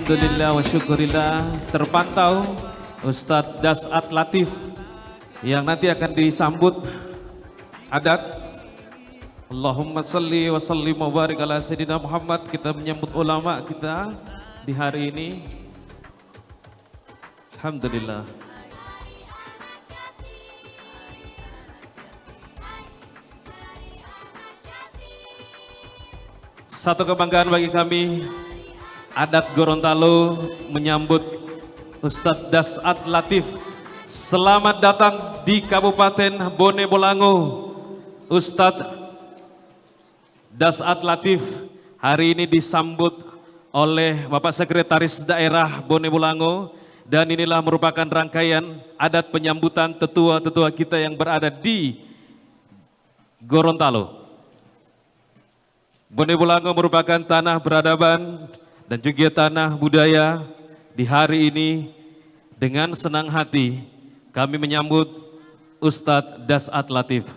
Alhamdulillah wa syukurillah, terpantau Ustadz Dasat Latif yang nanti akan disambut adat. Allahumma salli wa sallim wa barik ala Sayyidina Muhammad. Kita menyambut ulama kita di hari ini. Alhamdulillah. Satu kebanggaan bagi kami, adat Gorontalo menyambut Ustadz Dasat Latif. Selamat datang di Kabupaten Bone Bolango, Ustadz Dasat Latif. Hari ini disambut oleh Bapak Sekretaris Daerah Bone Bolango, dan inilah merupakan rangkaian adat penyambutan tetua-tetua kita yang berada di Gorontalo. Bone Bolango merupakan tanah peradaban dan juga tanah budaya. Di hari ini dengan senang hati kami menyambut Ustadz Dasat Latif.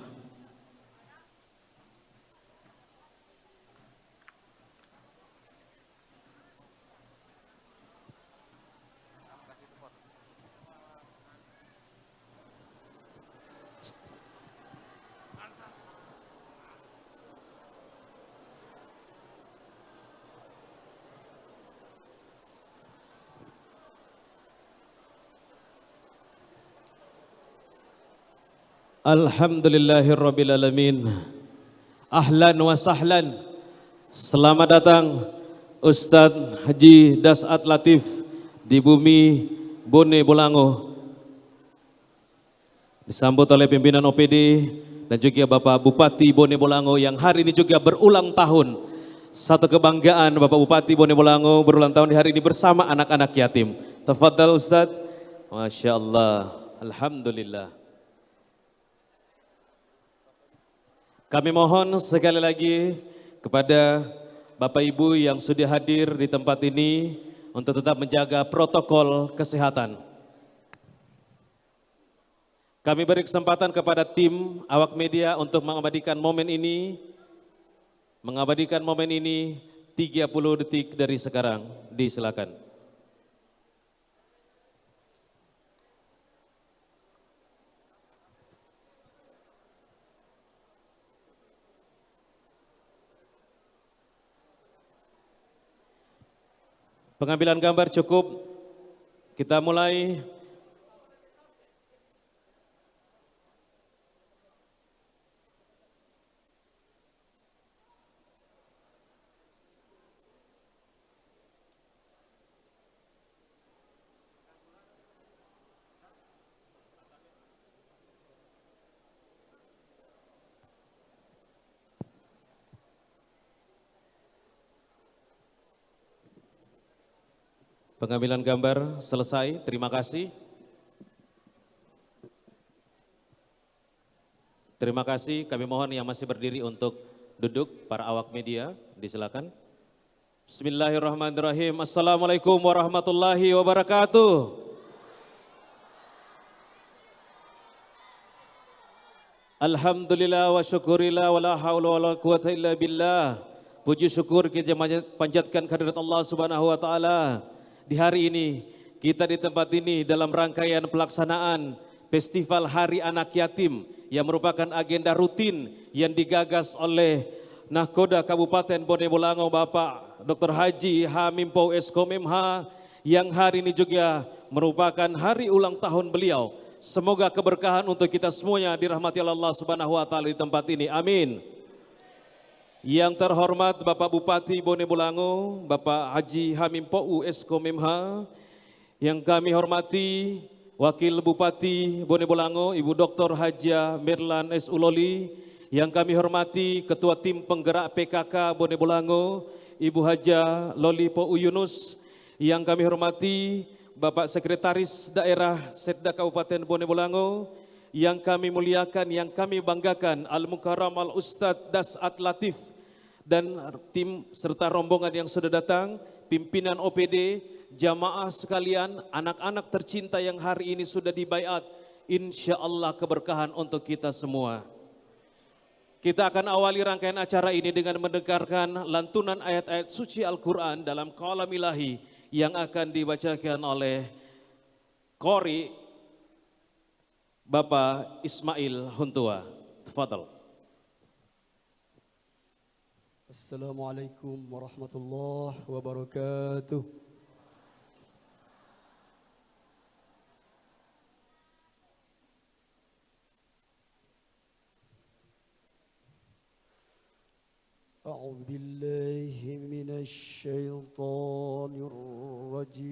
Alhamdulillahirrabbilalamin. Ahlan wa sahlan. Selamat datang Ustadz Haji Dasat Latif di bumi Bone Bolango. Disambut oleh pimpinan OPD dan juga Bapak Bupati Bone Bolango yang hari ini juga berulang tahun. Satu kebanggaan Bapak Bupati Bone Bolango berulang tahun di hari ini bersama anak-anak yatim. Tafadhal Ustadz. Masya Allah. Alhamdulillah. Kami mohon sekali lagi kepada Bapak Ibu yang sudah hadir di tempat ini untuk tetap menjaga protokol kesehatan. Kami beri kesempatan kepada tim awak media untuk mengabadikan momen ini. 30 detik dari sekarang. Disilakan. Pengambilan gambar cukup, kita mulai. Pengambilan gambar selesai, terima kasih. Terima kasih, kami mohon yang masih berdiri untuk duduk, para awak media, disilakan. Bismillahirrahmanirrahim. Assalamualaikum warahmatullahi wabarakatuh. Alhamdulillah wa syukurillah wa la hawla wa la quwata illa billah. Puji syukur kita panjatkan kehadirat Allah Subhanahu wa taala. Di hari ini, kita di tempat ini dalam rangkaian pelaksanaan Festival Hari Anak Yatim yang merupakan agenda rutin yang digagas oleh Nahkoda Kabupaten Bone Bolango Bapak Dr. Haji H. Mimpo Eskomemha yang hari ini juga merupakan hari ulang tahun beliau. Semoga keberkahan untuk kita semuanya dirahmati Allah Subhanahu wa taala di tempat ini. Amin. Yang terhormat Bapak Bupati Bone Bolango, Bapak Haji Hamim Pou Eskomemha, yang kami hormati Wakil Bupati Bone Bolango, Ibu Dr. Haja Merlan S. Uloli, yang kami hormati Ketua Tim Penggerak PKK Bone Bolango, Ibu Haja Loli Pou Yunus, yang kami hormati Bapak Sekretaris Daerah Setda Kabupaten Bone Bolango, yang kami muliakan, yang kami banggakan Al-Mukarram Al-Ustadz Dasat Latif, dan tim serta rombongan yang sudah datang, pimpinan OPD, jamaah sekalian, anak-anak tercinta yang hari ini sudah dibaiat, insya Allah keberkahan untuk kita semua. Kita akan awali rangkaian acara ini dengan mendengarkan lantunan ayat-ayat suci Al-Quran dalam kalam ilahi yang akan dibacakan oleh Qori Bapak Ismail Huntua. Tafadhal. Assalamualaikum warahmatullahi wabarakatuh. أعوذ بالله من الشيطان الرجيم.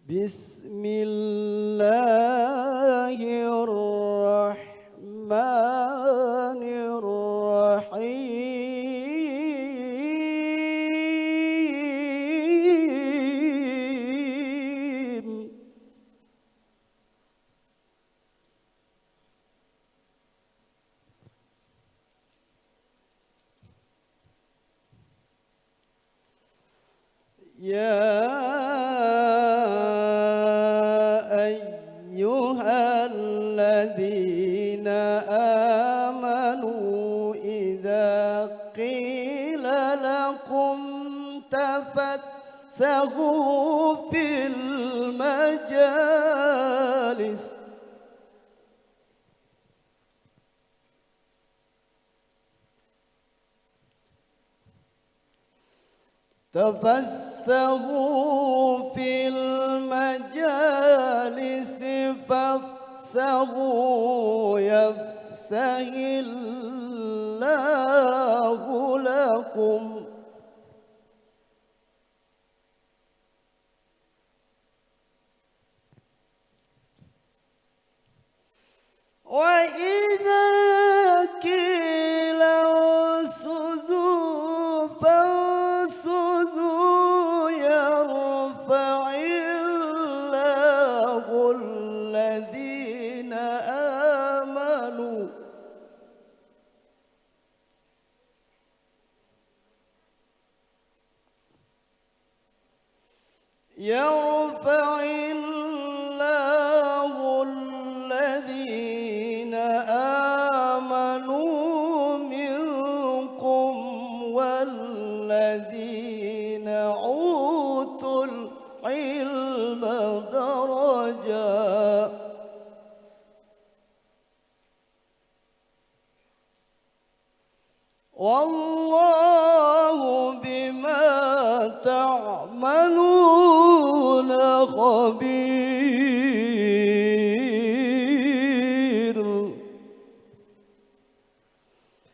بسم الله الرحمن الرحيم. يا الذين آمنوا إذا قيل لكم تفسحوا في المجالس فافسحوا يفسح الله لكم. وإذا قيل انشزوا فانشزوا يرفع الله الذين آمنوا منكم والذين أوتوا العلم درجات. والله بما تعملون خبير.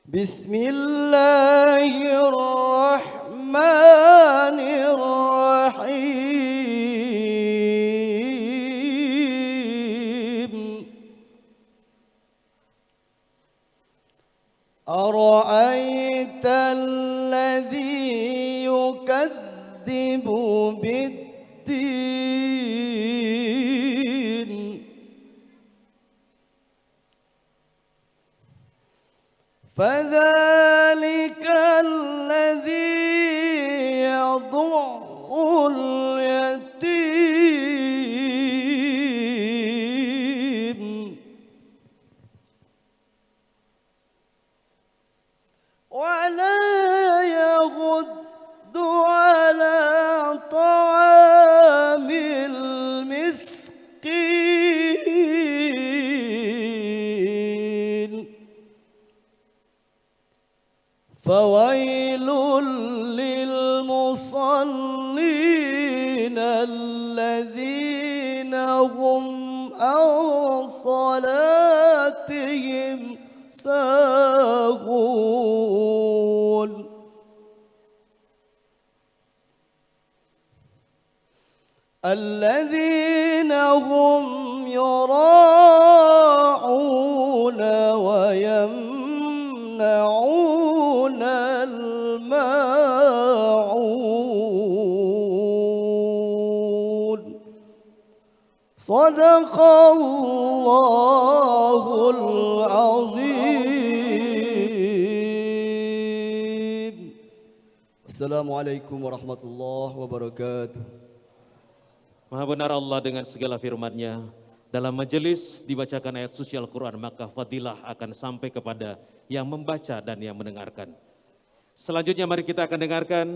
بسم الله الرحمن الرحيم. أرأيت الذي يكذب بالدين فذلك الذي يدع اليتيم ولا يغد على طعام المسكين فويل للمصلين الذين هم عن صلاتهم ساهون. الذين هم يراعون ويمنعون الماعون. صدق الله العظيم. Assalamualaikum warahmatullahi wabarakatuh. Maha benar Allah dengan segala firman-Nya. Dalam majelis dibacakan ayat suci Al-Quran, maka fadilah akan sampai kepada yang membaca dan yang mendengarkan. Selanjutnya mari kita akan dengarkan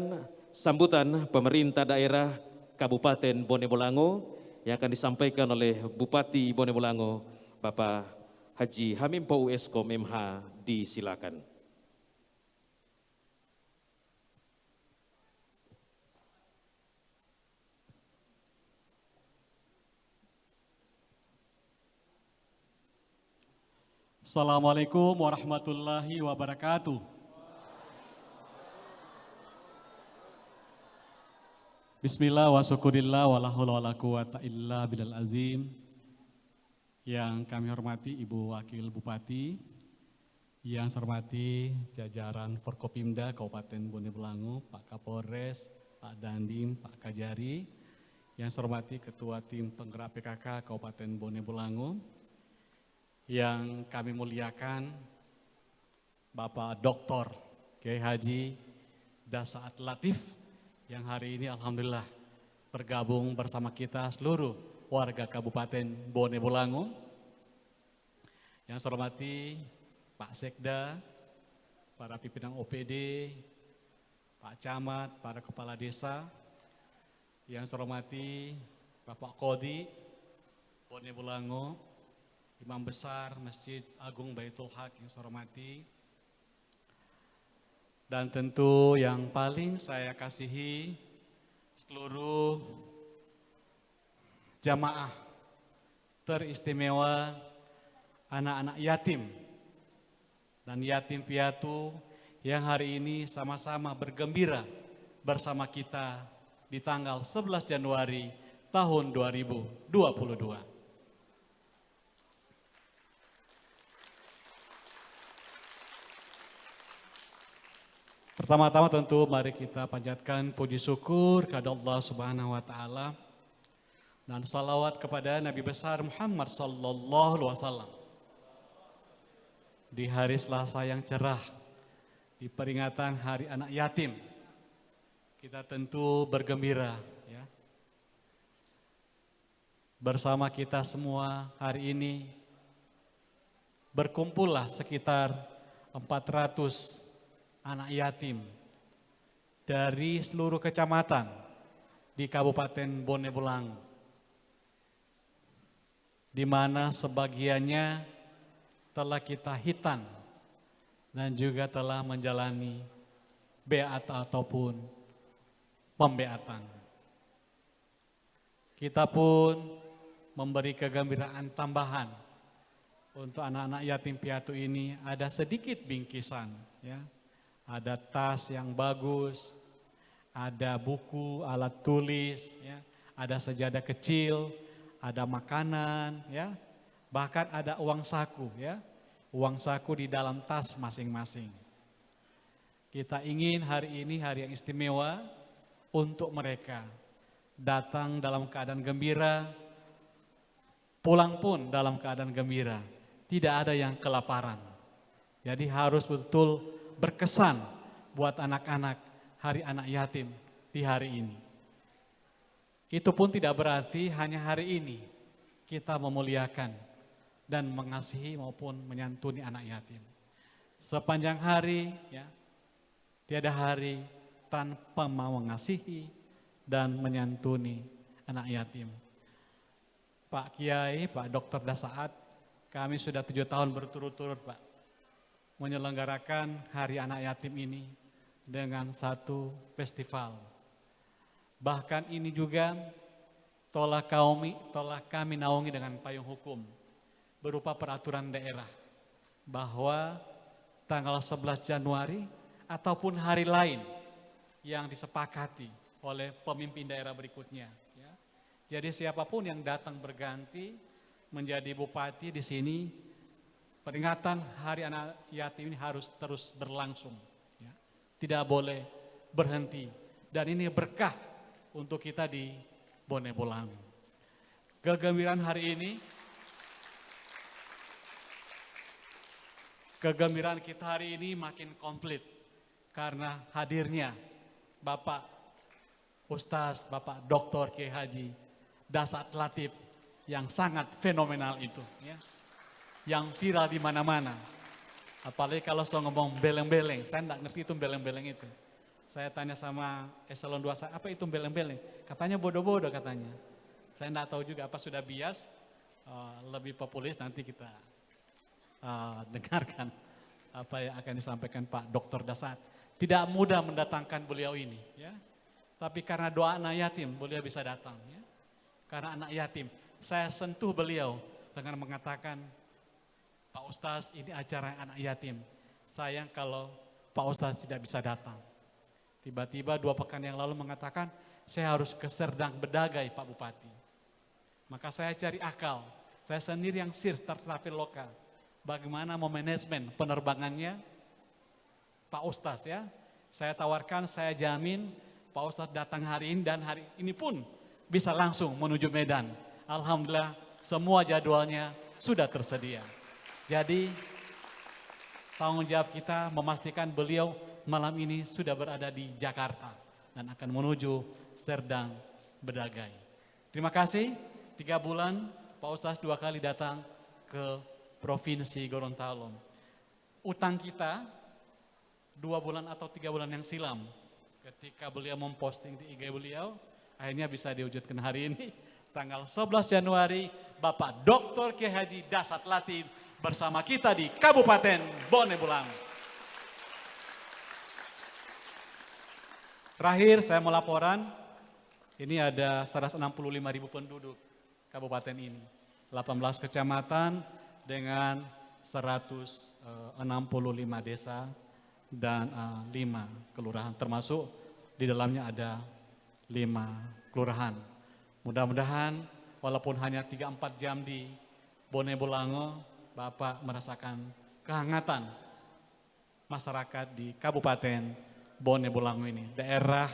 sambutan pemerintah daerah Kabupaten Bone Bolango yang akan disampaikan oleh Bupati Bone Bolango, Bapak Haji Hamim Pou Eskom MH, disilakan. Assalamualaikum warahmatullahi wabarakatuh. Bismillah wa syukurillah wa la haula wa la quwata illa billahil azim. Yang kami hormati Ibu Wakil Bupati, yang saya hormati jajaran Forkopimda Kabupaten Bone Bolango, Pak Kapolres, Pak Dandim, Pak Kajari, yang saya hormati Ketua Tim Penggerak PKK Kabupaten Bone Bolango, yang kami muliakan Bapak Dr. Kiai Haji Dasaat Latif yang hari ini alhamdulillah bergabung bersama kita seluruh warga Kabupaten Bone Bolango. Yang saya hormati Pak Sekda, para pimpinan OPD, Pak Camat, para kepala desa. Yang saya hormati Bapak Kodi Bone Bolango, Imam Besar Masjid Agung Baitul Haq yang saya hormati. Dan tentu yang paling saya kasihi seluruh jamaah teristimewa anak-anak yatim dan yatim piatu yang hari ini sama-sama bergembira bersama kita di tanggal 11 Januari tahun 2022. Pertama-tama tentu mari kita panjatkan puji syukur kepada Allah Subhanahu wa taala dan salawat kepada Nabi besar Muhammad sallallahu alaihi wasallam. Di hari Selasa yang cerah, di peringatan Hari Anak Yatim, kita tentu bergembira ya. Bersama kita semua hari ini berkumpullah sekitar 400 anak yatim dari seluruh kecamatan di Kabupaten Bone Bolango, di mana sebagiannya telah kita hitan dan juga telah menjalani beat ataupun pembeatan. Kita pun memberi kegembiraan tambahan untuk anak-anak yatim piatu ini. Ada sedikit bingkisan ya. Ada tas yang bagus, ada buku, alat tulis, ya, ada sejadah kecil, ada makanan, ya, bahkan ada uang saku, ya, uang saku di dalam tas masing-masing. Kita ingin hari ini hari yang istimewa untuk mereka, datang dalam keadaan gembira, pulang pun dalam keadaan gembira, tidak ada yang kelaparan. Jadi harus betul berkesan buat anak-anak Hari Anak Yatim di hari ini. Itu pun tidak berarti hanya hari ini kita memuliakan dan mengasihi maupun menyantuni anak yatim. Sepanjang hari ya, tiada hari tanpa mau mengasihi dan menyantuni anak yatim. Pak Kiai, Pak Dr. Dasaat, kami sudah 7 tahun berturut-turut Pak menyelenggarakan Hari Anak Yatim ini dengan satu festival. Bahkan ini juga telah kami naungi dengan payung hukum berupa peraturan daerah bahwa tanggal 11 Januari ataupun hari lain yang disepakati oleh pemimpin daerah berikutnya. Ya. Jadi siapapun yang datang berganti menjadi bupati di sini, peringatan Hari Anak Yatim ini harus terus berlangsung, ya. Tidak boleh berhenti. Dan ini berkah untuk kita di Bone Bolango. Kegembiraan hari ini, kegembiraan kita hari ini makin komplit karena hadirnya Bapak Ustaz, Bapak Dr. Kiai Haji Dasat Latif yang sangat fenomenal itu, ya. Yang viral di mana-mana. Apalagi kalau saya ngomong beleng-beleng, saya enggak ngerti itu beleng-beleng itu. Saya tanya sama eselon 2 saya, apa itu beleng-beleng? Katanya bodoh-bodoh katanya. Saya enggak tahu juga apa sudah bias, lebih populis nanti kita dengarkan apa yang akan disampaikan Pak Dr. Dasat. Tidak mudah mendatangkan beliau ini, ya. Tapi karena doa anak yatim, beliau bisa datang, ya. Karena anak yatim, saya sentuh beliau dengan mengatakan, Pak Ustaz, ini acara anak yatim. Sayang kalau Pak Ustaz tidak bisa datang. Tiba-tiba 2 pekan yang lalu mengatakan, saya harus ke Serdang Bedagai Pak Bupati. Maka saya cari akal, saya sendiri yang travel lokal. Bagaimana manajemen penerbangannya Pak Ustaz, ya. Saya tawarkan, saya jamin Pak Ustaz datang hari ini dan hari ini pun bisa langsung menuju Medan. Alhamdulillah semua jadwalnya sudah tersedia. Jadi tanggung jawab kita memastikan beliau malam ini sudah berada di Jakarta dan akan menuju Serdang Bedagai. Terima kasih, 3 bulan Pak Ustaz 2 kali datang ke Provinsi Gorontalo. Utang kita 2 bulan atau 3 bulan yang silam, ketika beliau memposting di IG beliau, akhirnya bisa diwujudkan hari ini, tanggal 11 Januari, Bapak Dr. Kiai Haji Dasat Latif bersama kita di Kabupaten Bone Bolango. Terakhir saya mau laporan, ini ada 165.000 penduduk kabupaten ini, 18 kecamatan dengan 165 desa dan 5 kelurahan, termasuk di dalamnya ada 5 kelurahan. Mudah-mudahan walaupun hanya 3-4 jam di Bone Bolango, Bapak merasakan kehangatan masyarakat di Kabupaten Bone Bolango ini. Daerah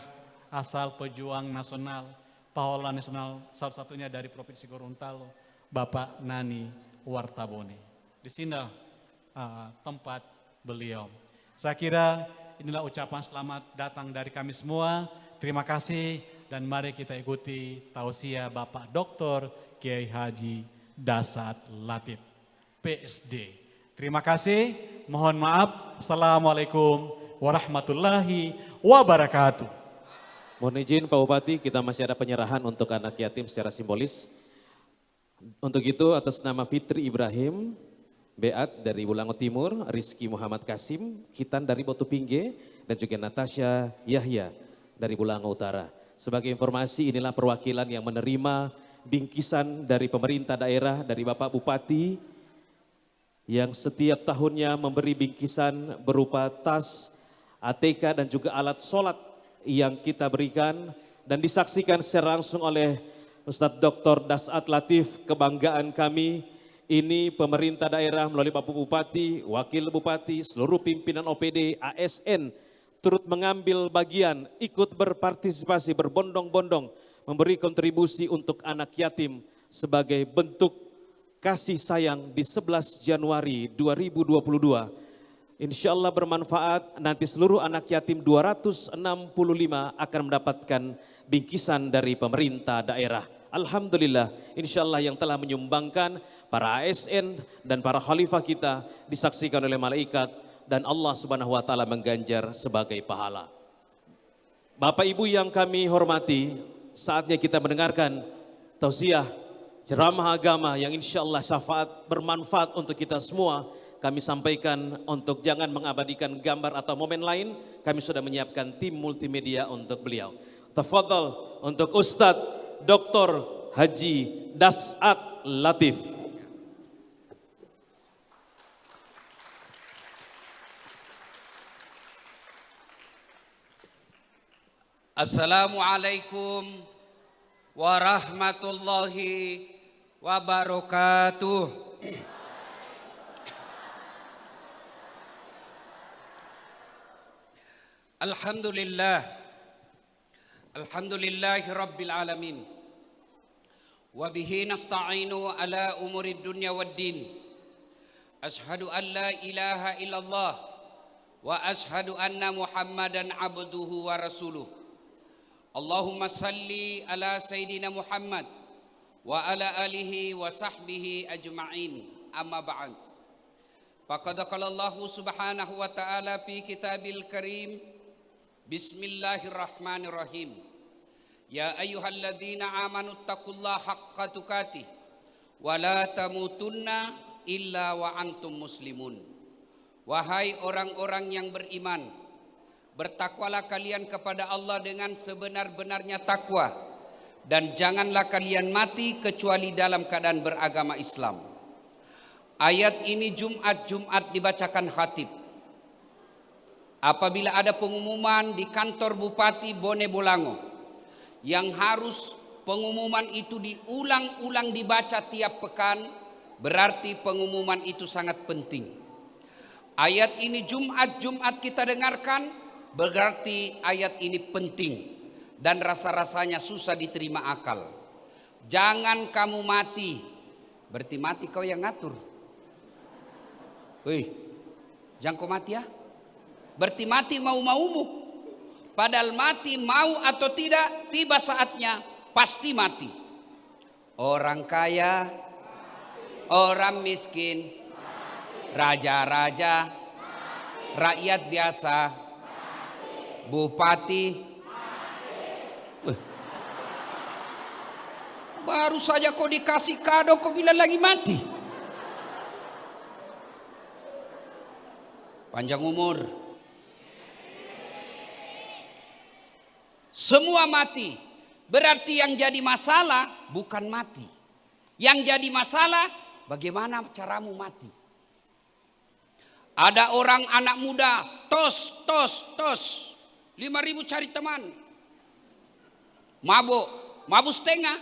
asal pejuang nasional, pahlawan nasional satu-satunya dari Provinsi Gorontalo, Bapak Nani Wartabone. Di sini tempat beliau. Saya kira inilah ucapan selamat datang dari kami semua. Terima kasih dan mari kita ikuti tausiah Bapak Dr. Kiai Haji Dasat Latif, PSD. Terima kasih, mohon maaf. Assalamualaikum warahmatullahi wabarakatuh. Mohon izin Pak Bupati, kita masih ada penyerahan untuk anak yatim secara simbolis. Untuk itu atas nama Fitri Ibrahim, Beat dari Bolango Timur, Rizky Muhammad Kasim, Khitan dari Batu Pingge, dan juga Natasha Yahya dari Bolango Utara. Sebagai informasi, inilah perwakilan yang menerima bingkisan dari pemerintah daerah, dari Bapak Bupati, yang setiap tahunnya memberi bingkisan berupa tas, ATK dan juga alat sholat yang kita berikan dan disaksikan secara langsung oleh Ustadz Dr. Dasat Latif, kebanggaan kami. Ini pemerintah daerah melalui Bapak Bupati, Wakil Bupati, seluruh pimpinan OPD, ASN turut mengambil bagian, ikut berpartisipasi, berbondong-bondong, memberi kontribusi untuk anak yatim sebagai bentuk kasih sayang di 11 Januari 2022. Insya Allah bermanfaat, nanti seluruh anak yatim 265 akan mendapatkan bingkisan dari pemerintah daerah. Alhamdulillah, insya Allah yang telah menyumbangkan para ASN dan para khalifah kita disaksikan oleh malaikat dan Allah Subhanahu wa taala mengganjar sebagai pahala. Bapak Ibu yang kami hormati, saatnya kita mendengarkan tausiah ceramah agama yang insya Allah syafaat bermanfaat untuk kita semua. Kami sampaikan untuk jangan mengabadikan gambar atau momen lain, kami sudah menyiapkan tim multimedia untuk beliau. Tafadhal untuk Ustadz Dr. Haji Dasat Latif. Assalamualaikum warahmatullahi wabarakatuh. Alhamdulillahi rabbil alamin. Wa bihi nasta'inu ala umurid dunya waddin. Ashhadu an la ilaha illallah wa ashhadu anna Muhammadan abduhu wa rasuluh. Allahumma salli ala Sayyidina Muhammad wa ala alihi wa sahbihi ajma'in. Amma ba'd. Faqad qala Allah subhanahu wa ta'ala fi kitabil karim. Bismillahirrahmanirrahim. Ya ayyuhalladzina amanu taqullaha haqqa tuqatih wa la tamutunna illa wa antum muslimun. Wahai orang-orang yang beriman, bertakwalah kalian kepada Allah dengan sebenar-benarnya takwa, dan janganlah kalian mati kecuali dalam keadaan beragama Islam. Ayat ini Jumat dibacakan khatib. Apabila ada pengumuman di kantor Bupati Bone Bolango yang harus pengumuman itu diulang-ulang dibaca tiap pekan, berarti pengumuman itu sangat penting. Ayat ini Jumat kita dengarkan, berarti ayat ini penting dan rasa-rasanya susah diterima akal. Jangan kamu mati, berarti mati kau yang ngatur. Wih, jangan kau mati ya. Berarti mati mau-maumu. Padahal mati mau atau tidak, tiba saatnya pasti mati. Orang kaya, orang miskin, raja-raja, rakyat biasa, bupati. Baru saja kau dikasih kado, kau bilang lagi mati. Panjang umur. Semua mati. Berarti yang jadi masalah bukan mati. Yang jadi masalah bagaimana caramu mati. Ada orang anak muda, tos, 5.000 cari teman. Mabuk setengah,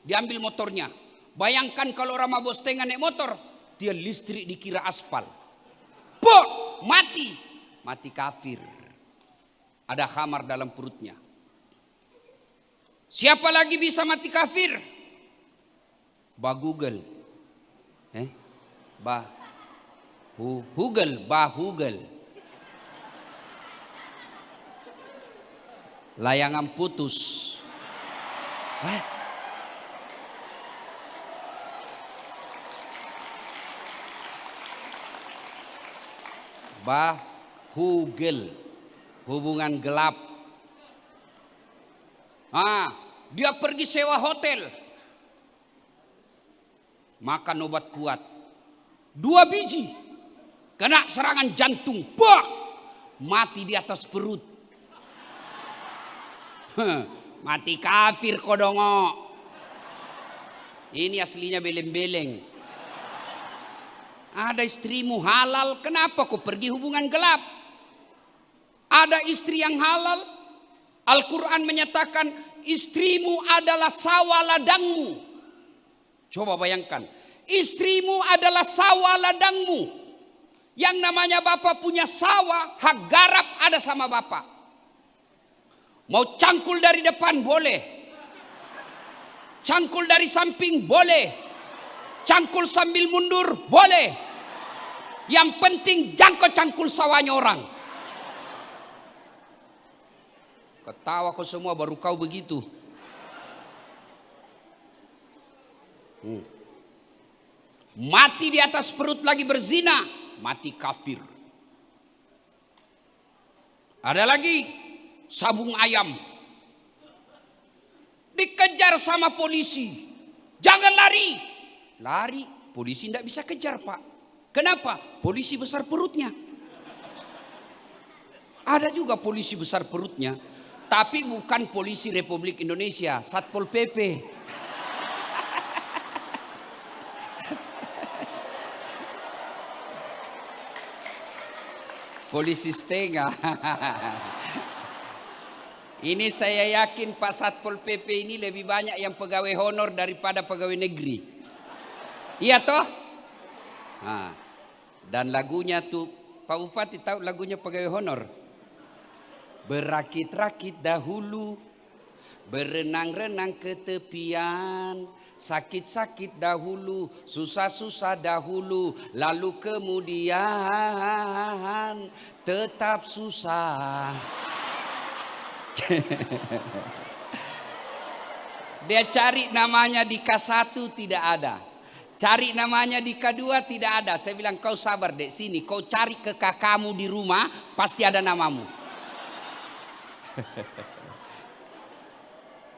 diambil motornya. Bayangkan kalau orang mabuk setengah naik motor, dia listrik dikira aspal. Mati kafir. Ada khamar dalam perutnya. Siapa lagi bisa mati kafir? Bahugel. Bahugel. Layangan putus. Bahugel, hubungan gelap. Dia pergi sewa hotel, makan obat kuat 2 biji, kena serangan jantung, mati di atas perut. Mati kafir kodongo. Ini aslinya beleng-beleng. Ada istrimu halal, kenapa kau pergi hubungan gelap? Ada istri yang halal, Al-Quran menyatakan istrimu adalah sawah ladangmu. Coba bayangkan, istrimu adalah sawah ladangmu. Yang namanya bapak punya sawah, hak garap ada sama bapak. Mau cangkul dari depan boleh, cangkul dari samping boleh, cangkul sambil mundur boleh. Yang penting jangkau cangkul sawahnya orang. Ketawa kau semua, baru kau begitu. Mati di atas perut lagi berzina, mati kafir. Ada lagi sabung ayam, dikejar sama polisi. Jangan lari, polisi tidak bisa kejar pak. Kenapa? Polisi besar perutnya. Ada juga polisi besar perutnya, tapi bukan polisi Republik Indonesia, Satpol PP. Polisi setengah. Ini saya yakin Pak Satpol PP ini lebih banyak yang pegawai honor daripada pegawai negeri. Iya toh? Dan lagunya tuh, Pak Bupati tahu lagunya pegawai honor? Berakit-rakit dahulu, berenang-renang ke tepian, sakit-sakit dahulu, susah-susah dahulu, lalu kemudian tetap susah. Dia cari namanya di K1 tidak ada. Cari namanya di K2 tidak ada. Saya bilang kau sabar dek sini. Kau cari ke kakakmu di rumah pasti ada namamu.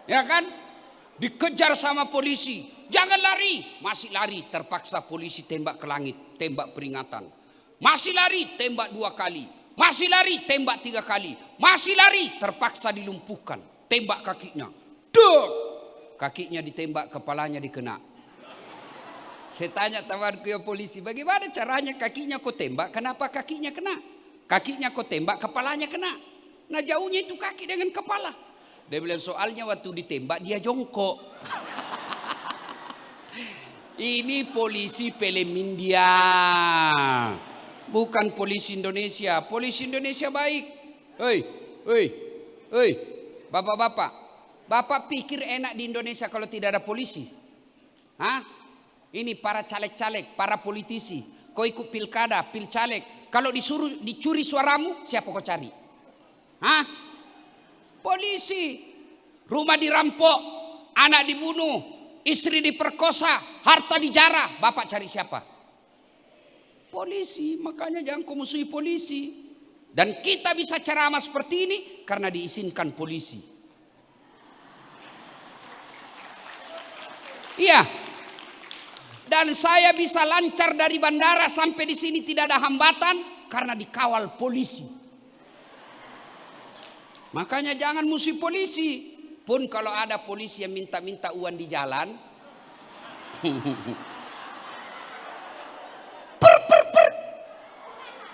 Ya kan? Dikejar sama polisi. Jangan lari. Masih lari. Terpaksa polisi tembak ke langit. Tembak peringatan. Masih lari. Tembak 2 kali. Masih lari. Tembak 3 kali. Masih lari. Terpaksa dilumpuhkan. Tembak kakinya. Duk! Kakinya ditembak, kepalanya dikena. Saya tanya tawanku yang polisi, bagaimana caranya kakinya kau tembak, kenapa kakinya kena? Kakinya kau tembak, kepalanya kena. Nah jauhnya itu kaki dengan kepala. Dia bilang soalnya waktu ditembak dia jongkok. Ini polisi film India. Bukan polisi Indonesia. Polisi Indonesia baik. Hei, bapak-bapak. Bapak pikir enak di Indonesia kalau tidak ada polisi? Hah? Ini para caleg-caleg, para politisi. Kau ikut pilkada, pilcaleg. Kalau disuruh dicuri suaramu, siapa kau cari? Hah? Polisi. Rumah dirampok, anak dibunuh, istri diperkosa, harta dijarah. Bapak cari siapa? Polisi. Makanya jangan kau musuhi polisi. Dan kita bisa ceramah seperti ini karena diizinkan polisi. Iya. Dan saya bisa lancar dari bandara sampai di sini tidak ada hambatan karena dikawal polisi. Makanya jangan musuh polisi. Pun kalau ada polisi yang minta-minta uang di jalan.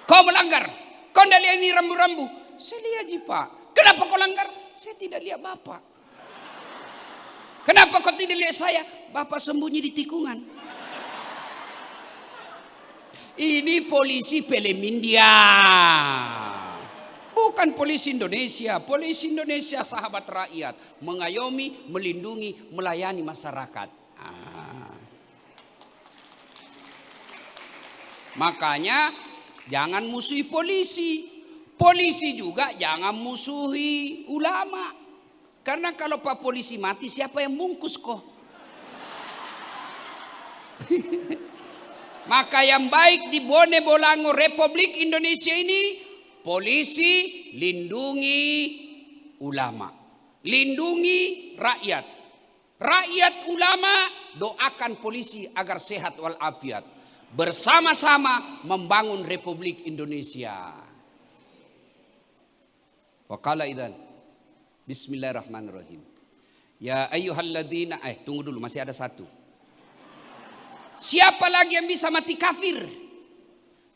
Kau melanggar. Kau tidak lihat ini rambu-rambu. Saya lihat ji pak. Kenapa kau langgar? Saya tidak lihat bapak. Kenapa kau tidak lihat saya? Bapak sembunyi di tikungan. Ini polisi film India. Bukan polisi Indonesia. Polisi Indonesia sahabat rakyat. Mengayomi, melindungi, melayani masyarakat. Makanya jangan musuhi polisi. Polisi juga jangan musuhi ulama. Karena kalau Pak polisi mati siapa yang bungkus kok? Maka yang baik di Bone Bolango Republik Indonesia ini, polisi lindungi ulama, lindungi rakyat. Rakyat ulama doakan polisi agar sehat walafiat. Bersama-sama membangun Republik Indonesia. Waqala idzan. Bismillahirrahmanirrahim. Ya ayyuhalladzina, tunggu dulu masih ada satu. Siapa lagi yang bisa mati kafir?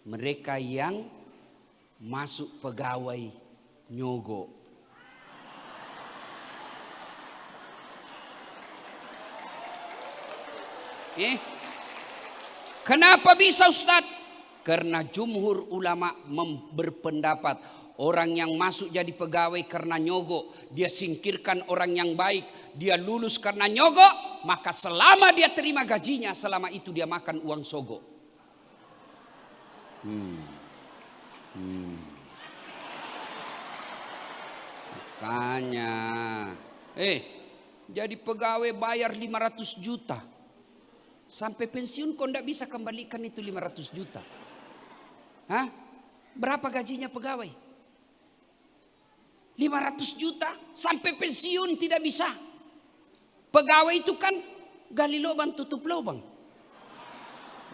Mereka yang masuk pegawai nyogok. Kenapa bisa Ustaz? Karena jumhur ulama berpendapat orang yang masuk jadi pegawai karena nyogok, dia singkirkan orang yang baik, dia lulus karena nyogok, maka selama dia terima gajinya, selama itu dia makan uang sogok. Makanya, jadi pegawai bayar 500 juta. Sampai pensiun kau tidak bisa kembalikan itu 500 juta. Hah? Berapa gajinya pegawai? 500 juta sampai pensiun tidak bisa. Pegawai itu kan gali lubang tutup lubang.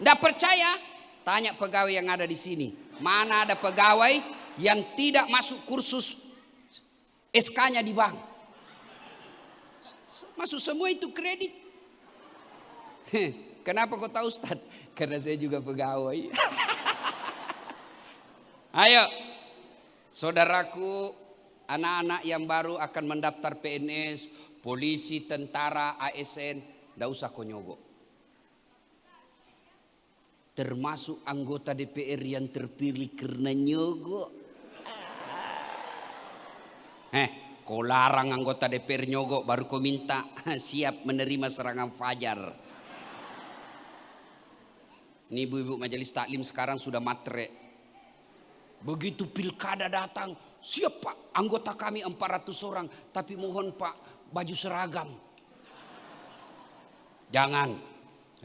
Tidak percaya? Tanya pegawai yang ada di sini. Mana ada pegawai yang tidak masuk kursus SK-nya di bank? Masuk semua itu kredit. Kenapa kau tahu Ustaz? Karena saya juga pegawai. Ayo, saudaraku, anak-anak yang baru akan mendaftar PNS, polisi, tentara, ASN, tidak usah kau nyogok. Termasuk anggota DPR yang terpilih karena nyogok. Kau larang anggota DPR nyogok, baru kau minta siap menerima serangan fajar. Ini ibu-ibu majelis taklim sekarang sudah matre. Begitu pilkada datang, siap Pak, anggota kami 400 orang, tapi mohon Pak baju seragam. Jangan.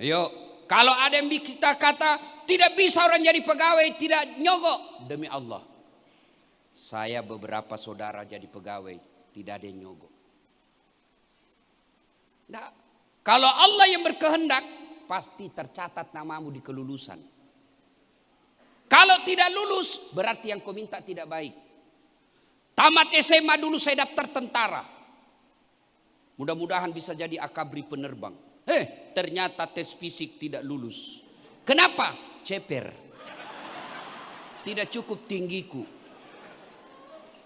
Ayo, kalau ada yang kita kata tidak bisa orang jadi pegawai, tidak nyogok, demi Allah. Saya beberapa saudara jadi pegawai, tidak ada yang nyogok. Nah, kalau Allah yang berkehendak, pasti tercatat namamu di kelulusan. Kalau tidak lulus, berarti yang kau minta tidak baik. Tamat SMA dulu saya daftar tentara. Mudah-mudahan bisa jadi akabri penerbang. Ternyata tes fisik tidak lulus. Kenapa? Ceper. Tidak cukup tinggiku.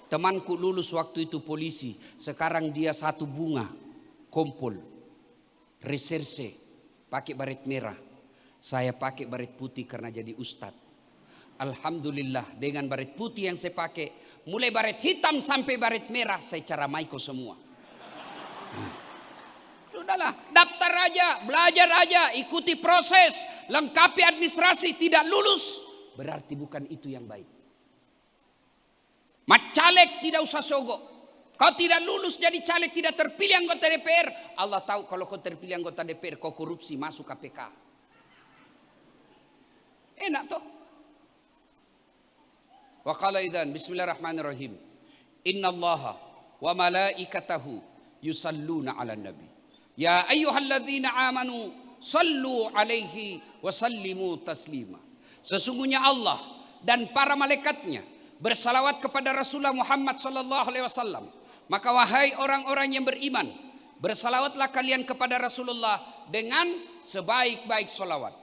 Temanku lulus waktu itu polisi. Sekarang dia satu bunga. Kompol. Reserse. Pakai baret merah. Saya pakai baret putih karena jadi ustadz. Alhamdulillah dengan baret putih yang saya pakai, mulai baret hitam sampai baret merah saya cara maiko semua. Sudahlah, daftar aja, belajar aja, ikuti proses, lengkapi administrasi, tidak lulus berarti bukan itu yang baik. Caleg tidak usah sogok. Kau tidak lulus jadi caleg, tidak terpilih anggota DPR. Allah tahu kalau kau terpilih anggota DPR kau korupsi masuk KPK. Enak toh? Wa qala idzan bismillahirrahmanirrahim. Innallaha wa malaikatahu yusalluna 'alan nabi. Ya ayyuhalladzina amanu sallu 'alaihi wa sallimu taslima. Sesungguhnya Allah dan para malaikatnya bersalawat kepada Rasulullah Muhammad sallallahu alaihi wasallam. Maka wahai orang-orang yang beriman, bersalawatlah kalian kepada Rasulullah dengan sebaik-baik salawat.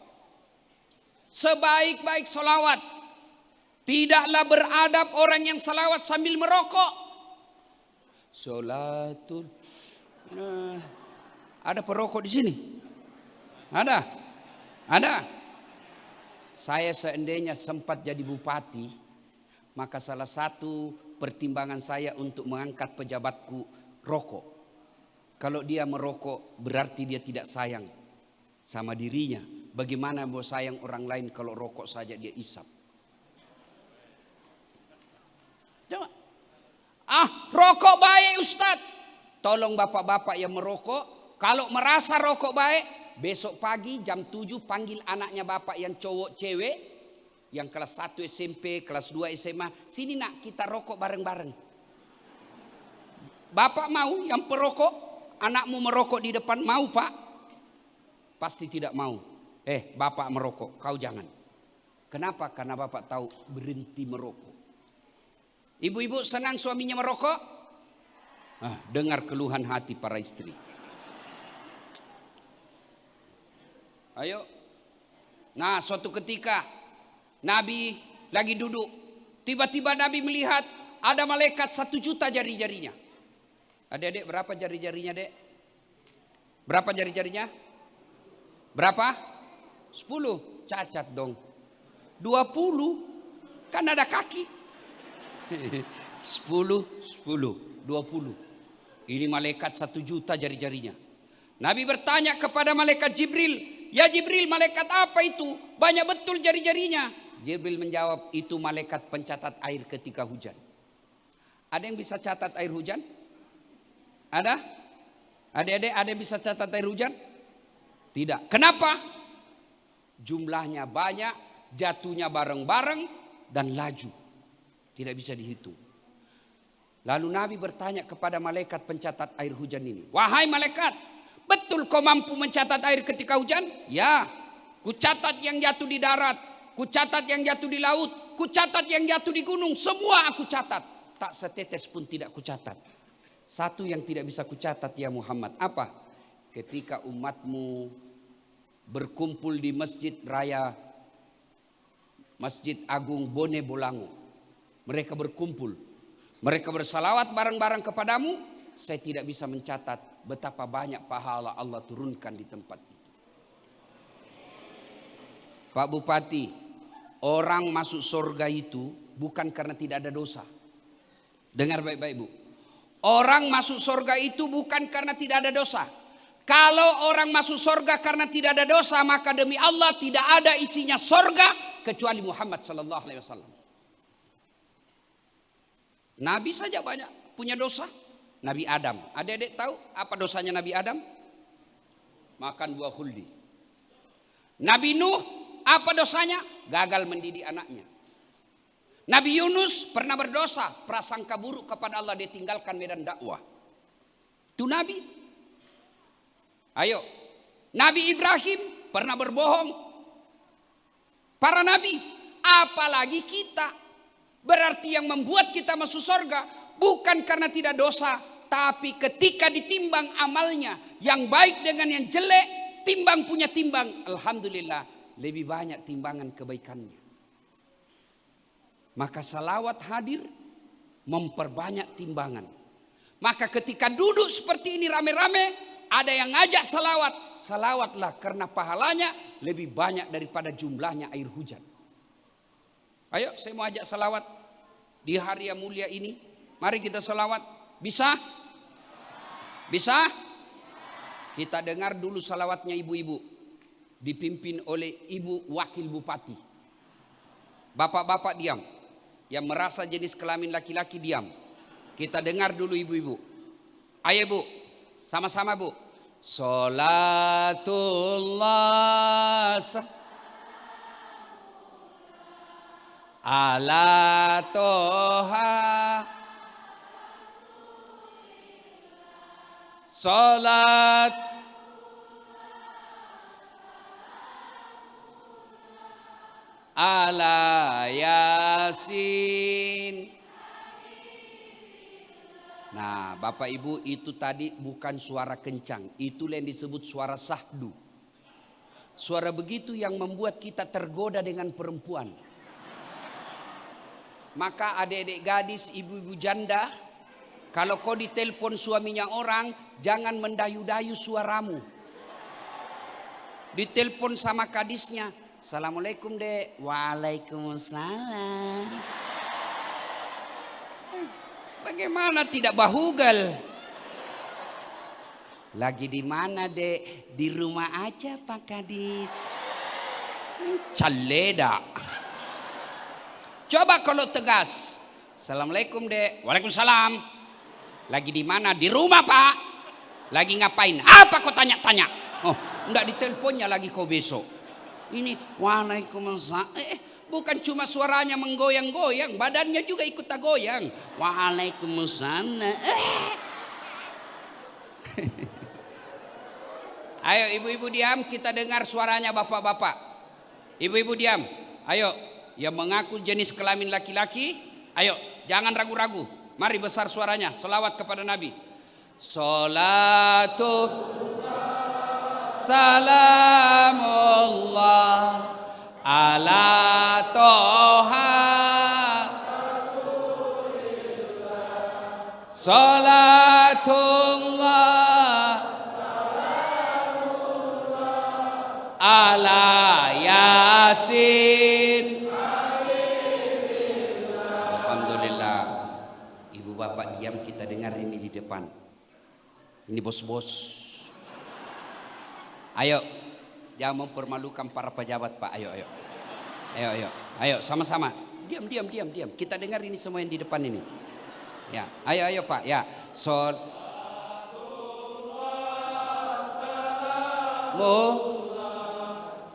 Sebaik-baik salawat. Tidaklah beradab orang yang salawat sambil merokok. Salatul. Ada perokok di sini? Ada? Ada? Saya seandainya sempat jadi bupati, maka salah satu pertimbangan saya untuk mengangkat pejabatku rokok. Kalau dia merokok berarti dia tidak sayang sama dirinya. Bagaimana mau sayang orang lain kalau rokok saja dia isap? Rokok baik Ustadz. Tolong bapak-bapak yang merokok, kalau merasa rokok baik, besok pagi jam 7 panggil anaknya bapak yang cowok cewek, yang kelas 1 SMP, kelas 2 SMA. Sini nak kita rokok bareng-bareng. Bapak mau yang perokok, anakmu merokok di depan, mau pak? Pasti tidak mau. Bapak merokok, kau jangan. Kenapa? Karena bapak tahu berhenti merokok. Ibu-ibu senang suaminya merokok? Dengar keluhan hati para istri. Ayo. Nah, suatu ketika Nabi lagi duduk. Tiba-tiba Nabi melihat ada malaikat 1 juta jari-jarinya. Adik-adik berapa jari-jarinya, Dek? Berapa jari-jarinya? Berapa? 10. Cacat dong. 20. Kan ada kaki. 10, 20. Ini malaikat 1 juta jari-jarinya. Nabi bertanya kepada malaikat Jibril, ya Jibril, malaikat apa itu? Banyak betul jari-jarinya. Jibril menjawab, itu malaikat pencatat air ketika hujan. Ada yang bisa catat air hujan? Ada? Adik-adik ada yang bisa catat air hujan? Tidak. Kenapa? Jumlahnya banyak, jatuhnya bareng-bareng, dan laju. Tidak bisa dihitung. Lalu Nabi bertanya kepada malaikat pencatat air hujan ini. Wahai malaikat, betul kau mampu mencatat air ketika hujan? Ya, kucatat yang jatuh di darat, kucatat yang jatuh di laut, kucatat yang jatuh di gunung, semua aku catat. Tak setetes pun tidak kucatat. Satu yang tidak bisa kucatat ya Muhammad, apa? Ketika umatmu berkumpul di Masjid Raya, Masjid Agung Bone Bolango. Mereka berkumpul, mereka bersalawat bareng-bareng kepadamu. Saya tidak bisa mencatat betapa banyak pahala Allah turunkan di tempat itu. Pak Bupati, orang masuk surga itu bukan karena tidak ada dosa. Dengar baik-baik Bu. Orang masuk surga itu bukan karena tidak ada dosa. Kalau orang masuk surga karena tidak ada dosa, maka demi Allah tidak ada isinya surga kecuali Muhammad sallallahu alaihi wasallam. Nabi saja banyak punya dosa. Nabi Adam. Adik-adik tahu apa dosanya Nabi Adam? makan buah khuldi. Nabi Nuh, apa dosanya? Gagal mendidik anaknya. Nabi Yunus pernah berdosa, prasangka buruk kepada Allah, dia tinggalkan medan dakwah. Itu Nabi. Ayo, Nabi Ibrahim pernah berbohong. Para Nabi, apalagi kita. Berarti yang membuat kita masuk surga bukan karena tidak dosa, tapi ketika ditimbang amalnya, yang baik dengan yang jelek, timbang punya timbang, alhamdulillah lebih banyak timbangan kebaikannya. Maka salawat hadir memperbanyak timbangan. Maka ketika duduk seperti ini rame-rame, ada yang ngajak salawat, salawatlah karena pahalanya lebih banyak daripada jumlahnya air hujan. Ayo, saya mau ajak salawat di hari yang mulia ini. Mari kita salawat. Bisa? Bisa? Kita dengar dulu salawatnya ibu-ibu, dipimpin oleh Ibu Wakil Bupati. Bapak-bapak diam. Yang merasa jenis kelamin laki-laki diam. Kita dengar dulu ibu-ibu. Ayo Bu, sama-sama Bu. Salatullah ala toha, salat ala yasin. Nah Bapak Ibu, itu tadi bukan suara kencang, itu yang disebut suara sahdu. Suara begitu yang membuat kita tergoda dengan perempuan. Maka adik-adik gadis, ibu-ibu janda, kalau kau ditelepon suaminya orang, jangan mendayu-dayu suaramu. Ditelepon sama kadisnya, Assalamualaikum Dek. Waalaikumsalam. Bagaimana tidak bahugal? Lagi di mana Dek? Di rumah aja Pak Kadis. Caleda. Coba kalau tegas. Assalamualaikum Dek. Waalaikumsalam. Lagi di mana? Di rumah Pak. Lagi ngapain? Apa kau tanya-tanya? Oh, enggak diteleponnya lagi kau besok. Ini waalaikumsalam. Bukan cuma suaranya menggoyang-goyang, badannya juga ikut goyang. Waalaikumsalam. Ayo ibu-ibu diam, kita dengar suaranya bapak-bapak. Ibu-ibu diam. Ayo, yang mengaku jenis kelamin laki-laki, ayo jangan ragu-ragu. Mari besar suaranya, selawat kepada Nabi. Salatu salamullah ala toha salatullah ala yasin. Alhamdulillah. Ibu bapak diam, kita dengar ini di depan. Ini bos-bos. Ayo, jangan mempermalukan para pejabat Pak. Ayo, ayo. Ayo, ayo. Ayo, sama-sama. Diam, diam, diam, diam. Kita dengar ini semua yang di depan ini. Ya, ayo, ayo Pak. Ya.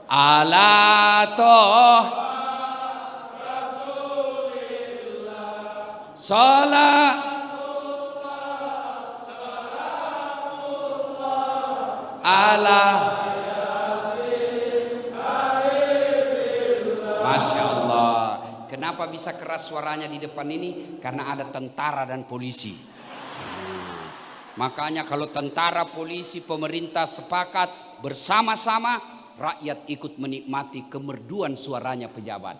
Ala toh salat ala Masya Allah. Kenapa bisa keras suaranya di depan ini? Karena ada tentara dan polisi. Makanya kalau tentara, polisi, pemerintah sepakat bersama-sama, rakyat ikut menikmati kemerduan suaranya pejabat.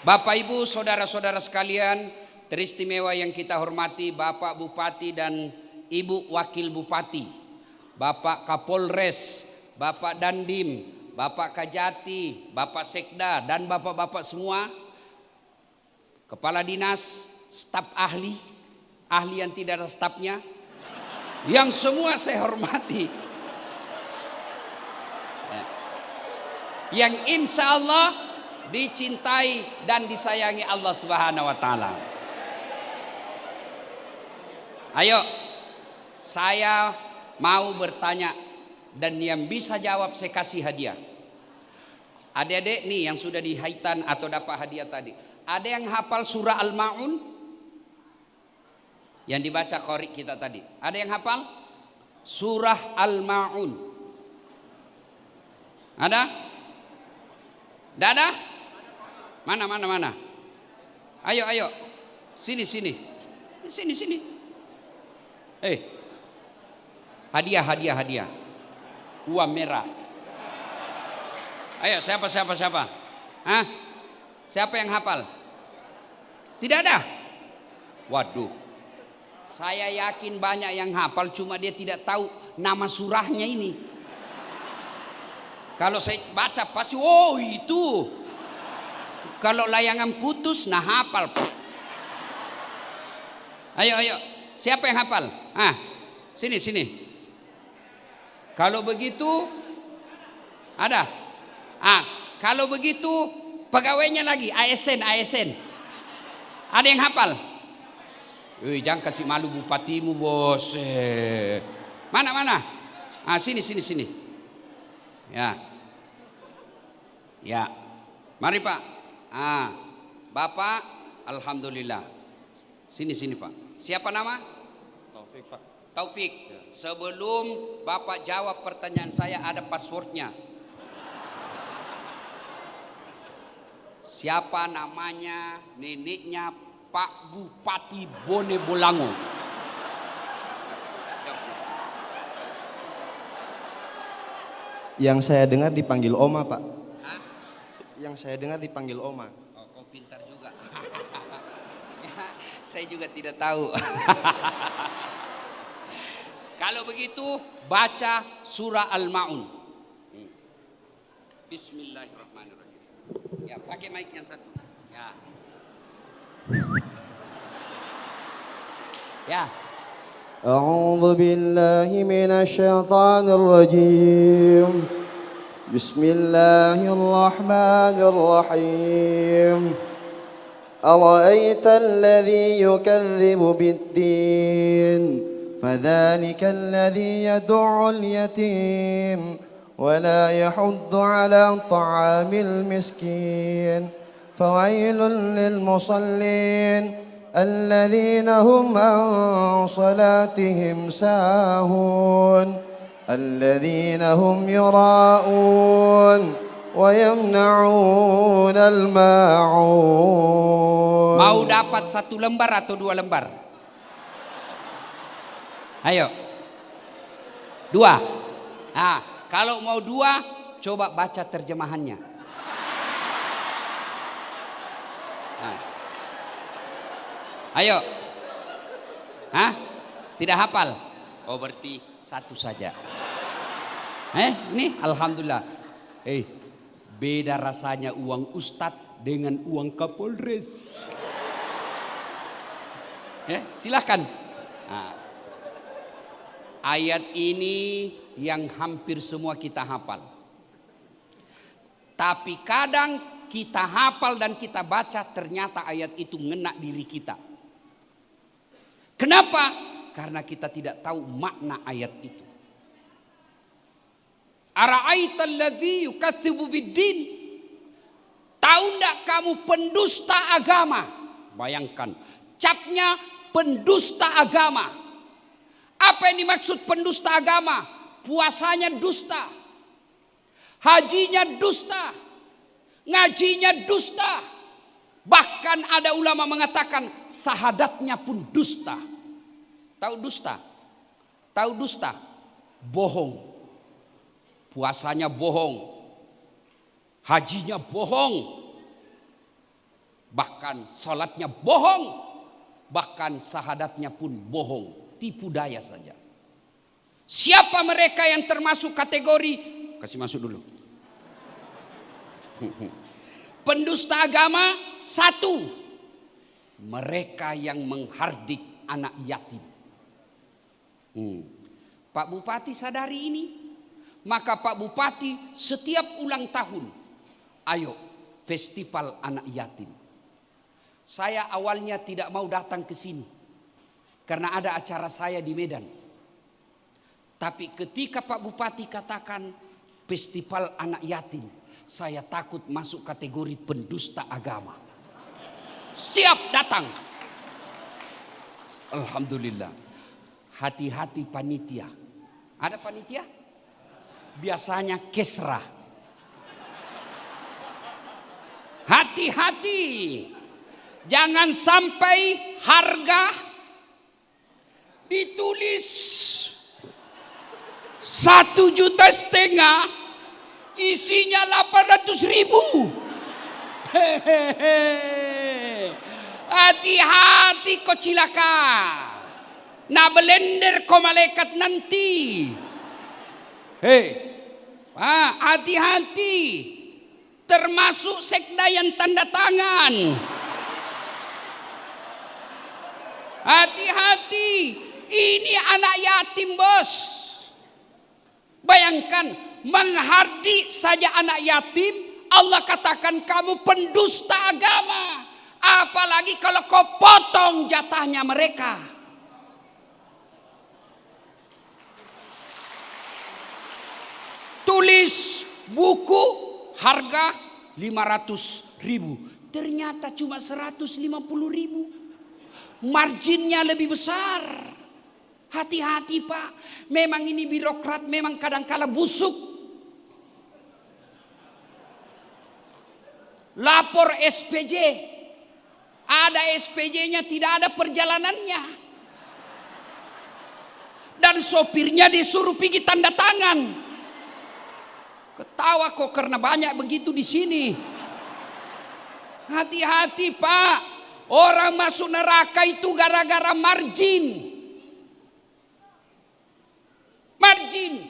Bapak Ibu, saudara-saudara sekalian, teristimewa yang kita hormati Bapak Bupati dan Ibu Wakil Bupati, Bapak Kapolres, Bapak Dandim, Bapak Kajati, Bapak Sekda, dan bapak-bapak semua, kepala dinas, staf ahli, ahli yang tidak ada stafnya, yang semua saya hormati, yang insya Allah dicintai dan disayangi Allah Subhanahu wa Ta'ala. Ayo, Saya mau bertanya dan yang bisa jawab saya kasih hadiah. Adik-adik nih yang sudah di haitan atau dapat hadiah tadi, ada yang hafal surah Al-Ma'un? Yang dibaca qori kita tadi. Ada yang hafal? Surah Al-Ma'un. Ada? Tidak ada? Mana? Ayo. Sini. Sini. Hadiah. Uang merah. Ayo, siapa? Hah? Siapa yang hafal? Tidak ada? Waduh. Saya yakin banyak yang hafal, cuma dia tidak tahu nama surahnya ini. Kalau saya baca pasti, oh itu. Kalau layangan putus, nah hafal. Ayo. Siapa yang hafal? Sini. Kalau begitu, ada? Kalau begitu, pegawainya lagi, ASN. Ada yang hafal? Jangan kasih malu bupatimu, bos. Mana? Sini. Ya. Mari Pak. Bapak, alhamdulillah. Sini Pak. Siapa nama? Taufik, Pak. Taufik. Sebelum Bapak jawab pertanyaan saya, ada passwordnya. Siapa namanya neneknya Pak Bupati Bone Bolango? Yang saya dengar dipanggil Oma, Pak. Hah? Yang saya dengar dipanggil Oma. Oh, kau pintar juga. Saya juga tidak tahu. Kalau begitu baca surah Al-Ma'un. Bismillahirrahmanirrahim. Ya, pakai mic yang satu. Ya. أعوذ بالله من الشيطان الرجيم بسم الله الرحمن الرحيم أرأيت الذي يكذب بالدين فذلك الذي يدع اليتيم ولا يحض على طعام المسكين فويل للمصلين الذين هم عن صلاتهم ساهون الذين هم يراءون ويمنعون الماعون. Mau dapat 1 lembar atau 2 lembar? Ayo. 2. Kalau mau 2, coba baca terjemahannya. Ayo. Tidak hafal? Oh, berarti 1 saja. Ini alhamdulillah. Beda rasanya uang ustadz dengan uang Kapolres. Silakan. Ayat ini yang hampir semua kita hafal. Tapi kadang kita hafal dan kita baca, ternyata ayat itu ngena diri kita. Kenapa? Karena kita tidak tahu makna ayat itu. Ara'aital ladzi yukadzibu biddin? Tahu enggak kamu pendusta agama? Bayangkan, capnya pendusta agama. Apa yang dimaksud pendusta agama? Puasanya dusta, hajinya dusta, ngajinya dusta. Bahkan ada ulama mengatakan sahadatnya pun dusta. Tahu dusta? Tahu dusta? Bohong. Puasanya bohong. Hajinya bohong. Bahkan salatnya bohong. Bahkan sahadatnya pun bohong. Tipu daya saja. Siapa mereka yang termasuk kategori? Kasih masuk dulu. Pendusta agama, 1. Mereka yang menghardik anak yatim. Pak Bupati sadari ini. Maka Pak Bupati setiap ulang tahun, ayo festival anak yatim. Saya awalnya tidak mau datang ke sini. Karena ada acara saya di Medan. Tapi ketika Pak Bupati katakan festival anak yatim, saya takut masuk kategori pendusta agama. Siap datang. Alhamdulillah. Hati-hati panitia. Ada panitia? Biasanya kesra. Hati-hati. Jangan sampai harga ditulis 1,5 juta, isinya 800.000. Hehehe. Hati-hati kau cilaka. Nah belender kau malaikat nanti. Hei, hati-hati. Termasuk sekda yang tanda tangan. Hati-hati. Ini anak yatim, bos. Bayangkan, menghardik saja anak yatim, Allah katakan kamu pendusta agama. Apalagi kalau kau potong jatahnya mereka. Tulis buku harga 500.000. Ternyata cuma 150.000. Marginnya lebih besar. Hati-hati Pak, memang ini birokrat memang kadang-kala busuk. Lapor SPJ, ada SPJ-nya tidak ada perjalanannya. Dan sopirnya disuruh pergi tanda tangan. Ketawa kok karena banyak begitu di sini. Hati-hati Pak, orang masuk neraka itu gara-gara margin. Margin.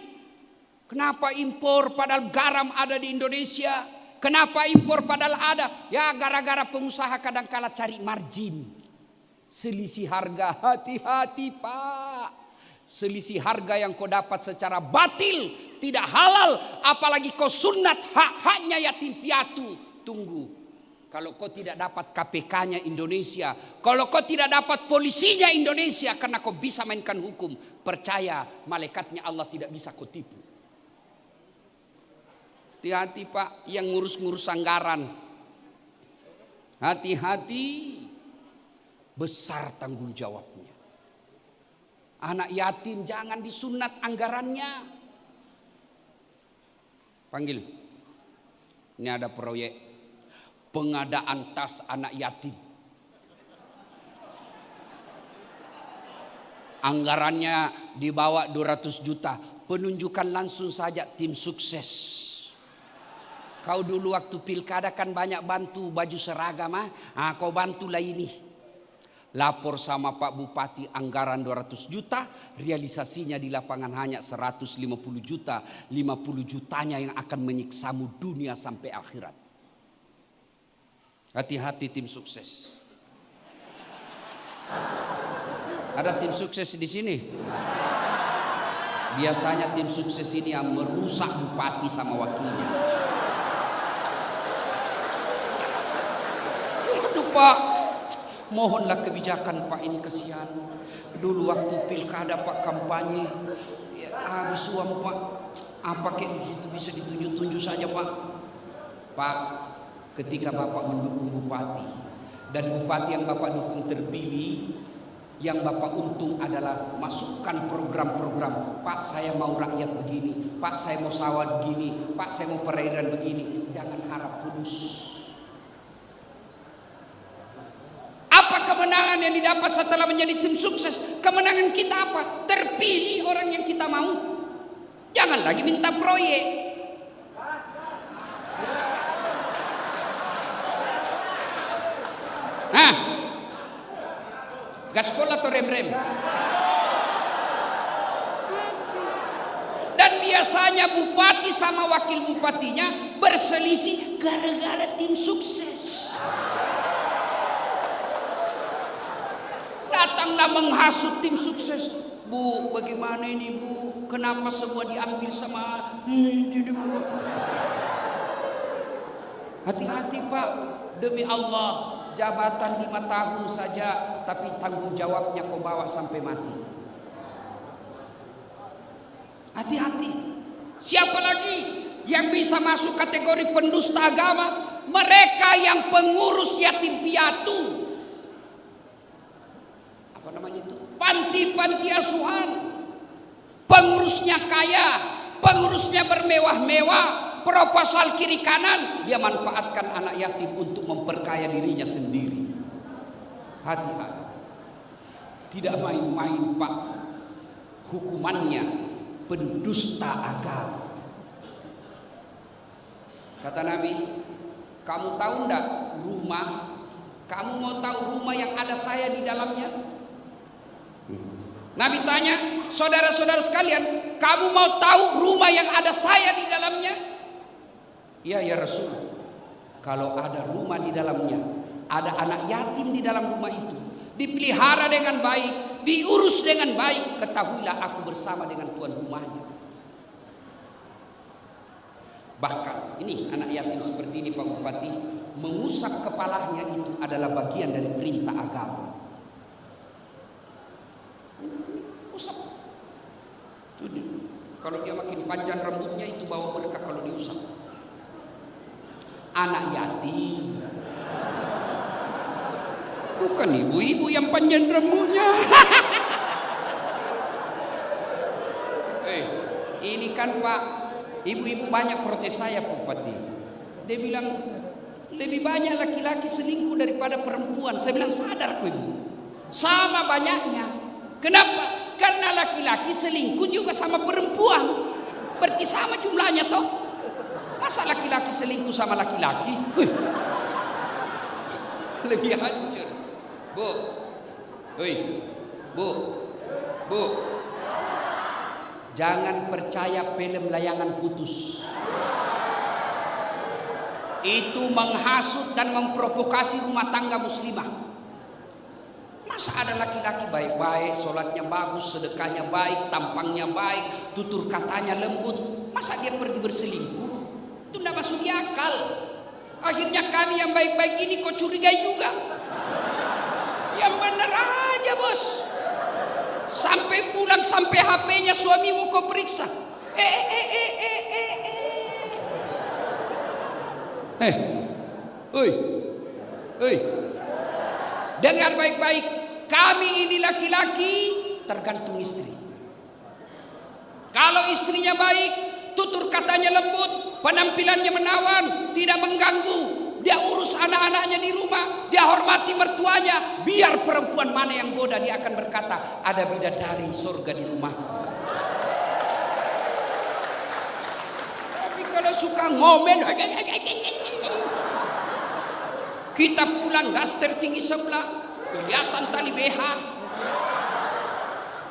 Kenapa impor padahal garam ada di Indonesia? Kenapa impor padahal ada? Ya gara-gara pengusaha kadang-kala cari margin. Selisih harga. Hati-hati Pak. Selisih harga yang kau dapat secara batil, tidak halal. Apalagi kau sunat hak-haknya yatim piatu. Tunggu. Kalau kau tidak dapat KPK-nya Indonesia, kalau kau tidak dapat polisinya Indonesia karena kau bisa mainkan hukum, percaya malaikatnya Allah tidak bisa kau tipu. Hati-hati Pak yang ngurus-ngurus anggaran. Hati-hati, besar tanggung jawabnya. Anak yatim jangan disunat anggarannya. Panggil. Ini ada proyek pengadaan tas anak yatim. Anggarannya dibawa 200 juta. Penunjukan langsung saja tim sukses. Kau dulu waktu pilkada kan banyak bantu baju seragam. Kau bantulah ini. Lapor sama Pak Bupati anggaran 200 juta. Realisasinya di lapangan hanya 150 juta. 50 jutanya yang akan menyiksamu dunia sampai akhirat. Hati-hati tim sukses. Ada tim sukses di sini. Biasanya tim sukses ini yang merusak bupati sama wakilnya. Aduh Pak, mohonlah kebijakan Pak ini, kasihan. Dulu waktu pilkada Pak kampanye, ya, habis uang Pak. Apa kayak gitu bisa ditunjuk-tunjuk saja Pak. Pak, ketika Bapak mendukung bupati dan bupati yang Bapak dukung terpilih, yang Bapak untung adalah masukkan program-program. Pak saya mau rakyat begini, Pak saya mau sawah begini, Pak saya mau perairan begini. Jangan harap fulus. Apa kemenangan yang didapat setelah menjadi tim sukses? Kemenangan kita apa? Terpilih orang yang kita mau. Jangan lagi minta proyek. Gaspol atau rem-rem? Dan biasanya bupati sama wakil bupatinya berselisih gara-gara tim sukses. Datanglah menghasut tim sukses. Bu, bagaimana ini Bu? Kenapa semua diambil sama hati-hati Pak, demi Allah. Jabatan 5 tahun saja, tapi tanggung jawabnya kau bawa sampai mati. Hati-hati. Siapa lagi yang bisa masuk kategori pendusta agama? Mereka yang pengurus yatim piatu. Apa namanya itu? Panti-panti asuhan. Pengurusnya kaya, pengurusnya bermewah-mewah, proposal kiri kanan, dia manfaatkan anak yatim untuk memperkaya dirinya sendiri. Hati-hati. Tidak main-main Pak. Hukumannya pendusta agama. Kata Nabi, kamu tahu enggak rumah? Kamu mau tahu rumah yang ada saya di dalamnya? Nabi tanya, saudara-saudara sekalian, kamu mau tahu rumah yang ada saya di dalamnya? Iya ya Rasul. Kalau ada rumah di dalamnya, ada anak yatim di dalam rumah itu, dipelihara dengan baik, diurus dengan baik, ketahuilah aku bersama dengan tuan rumahnya. Bahkan ini anak yatim seperti ini Pak Bupati, mengusap kepalanya itu adalah bagian dari perintah agama. Usap. Kalau dia makin panjang rambutnya itu bawa berkah kalau diusap. Anak yatim. Bukan ibu-ibu yang panjang rambutnya. Ini kan Pak, ibu-ibu banyak protes saya Pak Bupati. Dia bilang lebih banyak laki-laki selingkuh daripada perempuan. Saya bilang sadar kok Ibu. Sama banyaknya. Kenapa? Karena laki-laki selingkuh juga sama perempuan. Berarti sama jumlahnya toh. Masa laki-laki selingkuh sama laki-laki? Lebih hancur. Bu. Bu. Jangan percaya film layangan putus. Itu menghasut dan memprovokasi rumah tangga muslimah. Masa ada laki-laki baik-baik, sholatnya bagus, sedekahnya baik, tampangnya baik, tutur katanya lembut, masa dia pergi berselingkuh? Itu tidak masuk di akal. Akhirnya kami yang baik-baik ini kok curigai juga. Yang benar aja bos. Sampai pulang, sampai HP-nya suamimu kau periksa. Dengar baik-baik. Kami ini laki-laki tergantung istri. Kalau istrinya baik, tutur katanya lembut, penampilannya menawan, tidak mengganggu, dia urus anak-anaknya di rumah, dia hormati mertuanya, biar perempuan mana yang goda, dia akan berkata, ada bidadari surga di rumah. Tapi kalau suka ngomen, kita pulang daster tinggi sebelah, kelihatan tali BH,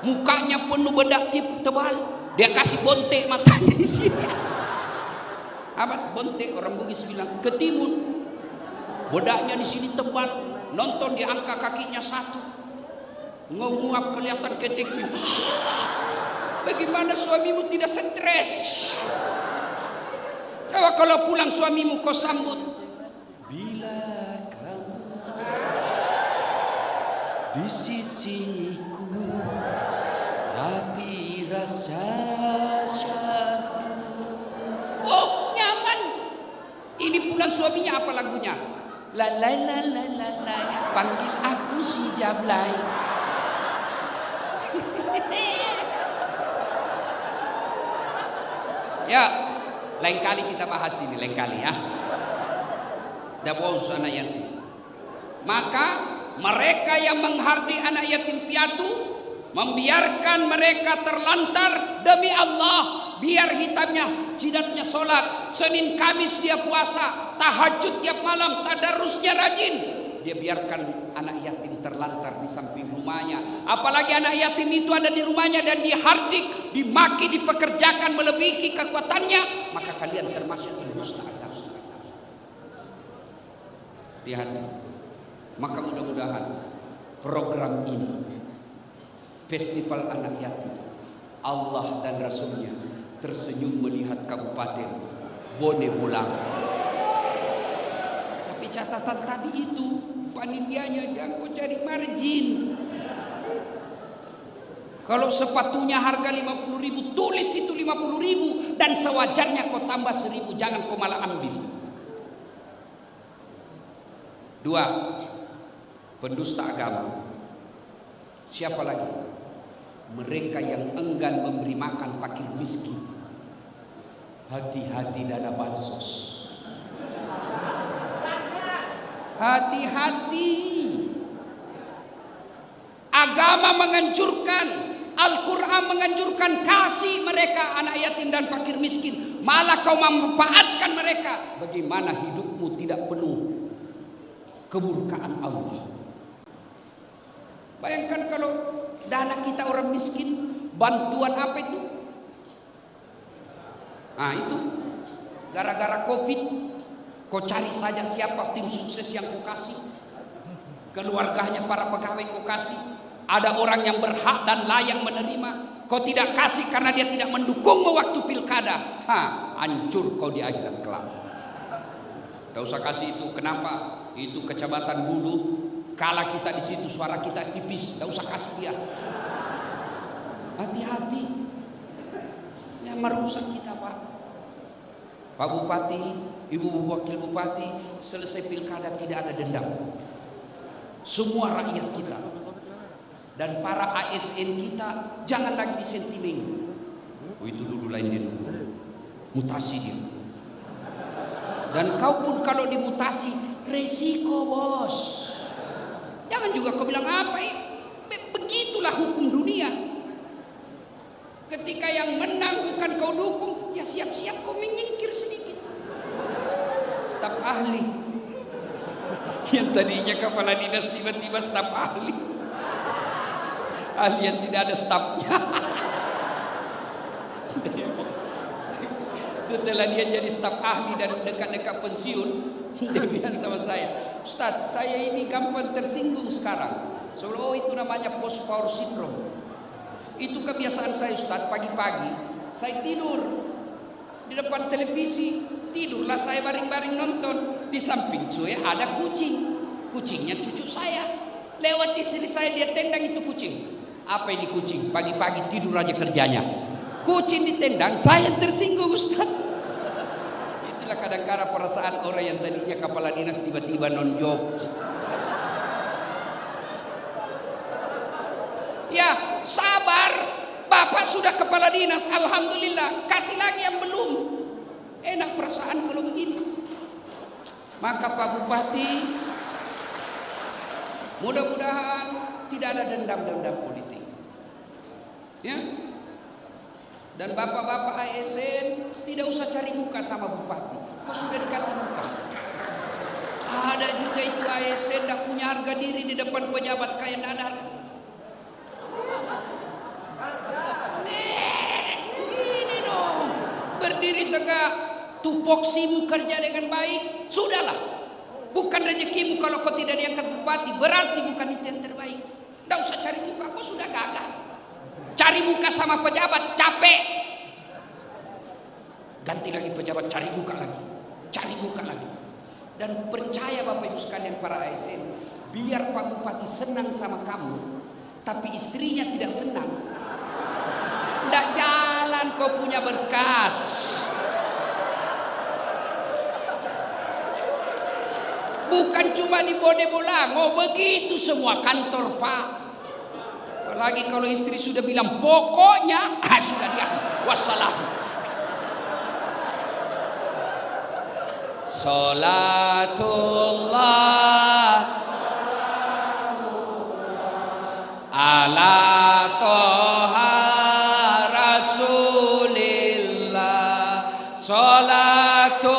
mukanya penuh bedak tebal, dia kasih bontek matanya di sini. Apa bontek? Orang Bugis bilang ketimun. Bedaknya di sini tebal, nonton di angka kakinya satu, nguap kelihatan keteknya. Bagaimana suamimu tidak stres? Coba kalau pulang suamimu kau sambut. Di sisiku hati rasa syahdu. Oh nyaman. Ini pulang suaminya apa lagunya? La la la la la la, panggil aku si Jablay. Ya, lain kali kita bahas ini, lain kali ya. Dah bos anak yatim. Maka mereka yang menghardi anak yatim piatu, membiarkan mereka terlantar demi Allah, biar hitamnya jidatnya sholat, Senin Kamis dia puasa, tahajud tiap malam, tadarusnya rajin. Dia biarkan anak yatim terlantar di samping rumahnya. Apalagi anak yatim itu ada di rumahnya dan dihardik, dimaki, dipekerjakan melebihi kekuatannya, maka kalian termasuk pendusta agama. Lihat. Maka mudah-mudahan program ini, Festival Anak Yatim, Allah dan Rasulnya tersenyum melihat Kabupaten Bone Bolang. Tapi catatan tadi itu panitianya jangan kau cari margin. Kalau sepatunya harga 50.000, tulis itu 50.000 dan sewajarnya kau tambah 1.000, jangan kau malah ambil. 2. Pendusta agama. Siapa lagi? Mereka yang enggan memberi makan fakir miskin. Hati-hati dana bansos. Hati-hati. Agama menganjurkan, Al-Quran menganjurkan kasih mereka anak yatim dan fakir miskin. Malah kau memanfaatkan mereka. Bagaimana hidupmu tidak penuh kemurkaan Allah? Bayangkan kalau dana kita orang miskin, bantuan apa itu? Nah itu, gara-gara COVID, kau cari saja siapa tim sukses yang kau kasih. Keluarganya para pegawai kau kasih. Ada orang yang berhak dan layak menerima, kau tidak kasih karena dia tidak mendukungmu waktu pilkada. Hancur kau di akhirat kelak. Tidak usah kasih itu. Kenapa? Itu kecamatan Bulu. Kala kita di situ suara kita tipis. Tidak usah kasih dia. Hati-hati. Yang merusak kita, Pak. Pak Bupati, Ibu Wakil Bupati, selesai pilkada tidak ada dendam. Semua rakyat kita dan para ASN kita jangan lagi disentimen. Oh itu dulu lain dia dulu. Mutasi dia. Dan kau pun kalau dimutasi resiko bos. Jangan juga kau bilang apa begitulah hukum dunia. Ketika yang menang bukan kau dukung, ya siap-siap kau menyingkir sedikit. Staf ahli. Yang tadinya kepala dinas tiba-tiba staf ahli. Ahli yang tidak ada stafnya. Setelah dia jadi staf ahli dan dekat-dekat pensiun, dia bilang sama saya, Ustadz, saya ini gampang tersinggung sekarang. Oh itu namanya post power syndrome. Itu kebiasaan saya Ustadz, pagi-pagi saya tidur di depan televisi, tidurlah saya baring-baring nonton. Di samping saya ada kucing, kucingnya cucu saya. Lewat istri saya dia tendang itu kucing. Apa ini kucing? Pagi-pagi tidur aja kerjanya. Kucing ditendang, saya tersinggung Ustaz. Itulah kadang-kadang perasaan orang yang tadinya kepala dinas tiba-tiba non-job. Ya sabar, Bapak sudah kepala dinas, Alhamdulillah. Kasih lagi yang belum. Enak perasaan kalau begini. Maka Pak Bupati, mudah-mudahan tidak ada dendam-dendam politik. Ya. Dan bapak-bapak ASN tidak usah cari muka sama bupati. Kau sudah dikasih muka. Ada juga itu ASN tidak punya harga diri di depan pejabat kayak dadar. Gini dong. Berdiri tegak, tupoksimu kerja dengan baik, sudahlah. Bukan rezekimu kalau kau tidak diangkat bupati, berarti bukan itu yang terbaik. Tidak usah cari muka, kau sudah gagal. Cari muka sama pejabat, capek. Ganti lagi pejabat, cari muka lagi. Cari muka lagi. Dan percaya Bapak Ibu sekalian para ASN, biar Pak Bupati senang sama kamu, tapi istrinya tidak senang. Tidak jalan kau punya berkas. Bukan cuma di Bodebolango, begitu semua kantor Pak. Apalagi kalau istri sudah bilang pokoknya, sudah dia. Wassalam. Salatullah ala toha rasulillah. Salatullah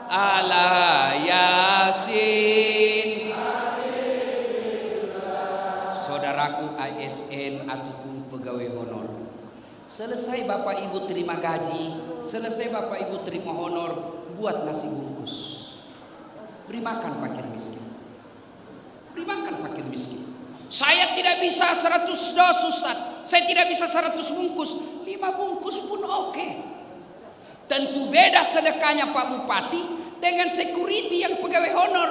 ala yasin. Saudaraku ASN ataupun pegawai honor, selesai Bapak Ibu terima gaji, selesai Bapak Ibu terima honor, buat nasi bungkus. Beri makan fakir miskin. Beri makan fakir miskin. Saya tidak bisa 100 dos Ustaz. Saya tidak bisa 100 bungkus. 5 bungkus pun oke. Tentu beda sedekahnya Pak Bupati dengan security yang pegawai honor.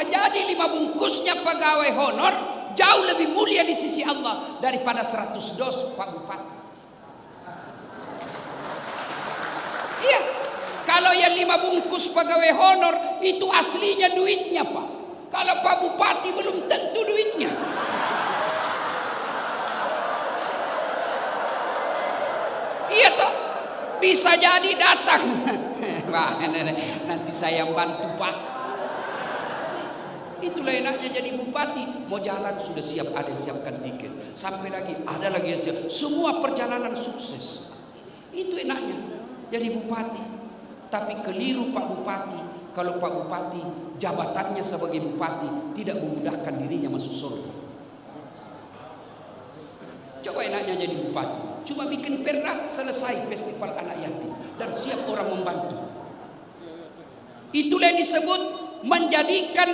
bisa jadi 5 bungkusnya pegawai honor jauh lebih mulia di sisi Allah daripada 100 dos Pak Bupati. Iya, kalau yang 5 bungkus pegawai honor itu aslinya duitnya Pak. Kalau Pak Bupati belum tentu duitnya. Iya toh, bisa jadi datang. Pak, nanti saya bantu Pak. Itulah enaknya jadi bupati. Mau jalan sudah siap, ada yang siapkan tiket. Sampai lagi ada lagi yang siap. Semua perjalanan sukses. Itu enaknya jadi bupati. Tapi keliru Pak Bupati. Kalau Pak Bupati jabatannya sebagai bupati tidak memudahkan dirinya masuk surga. Coba enaknya jadi bupati. Cuma bikin perda, selesai festival anak yatim dan siap orang membantu. Itulah yang disebut menjadikan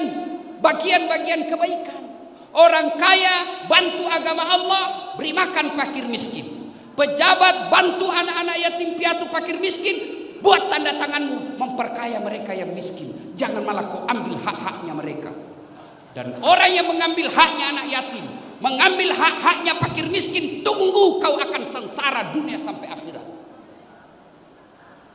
bagian-bagian kebaikan. Orang kaya bantu agama Allah, beri makan fakir miskin. Pejabat bantu anak-anak yatim piatu fakir miskin, buat tanda tanganmu memperkaya mereka yang miskin. Jangan malah kau ambil hak-haknya mereka. Dan orang yang mengambil haknya anak yatim, mengambil hak-haknya fakir miskin, tunggu kau akan sengsara dunia sampai akhirat.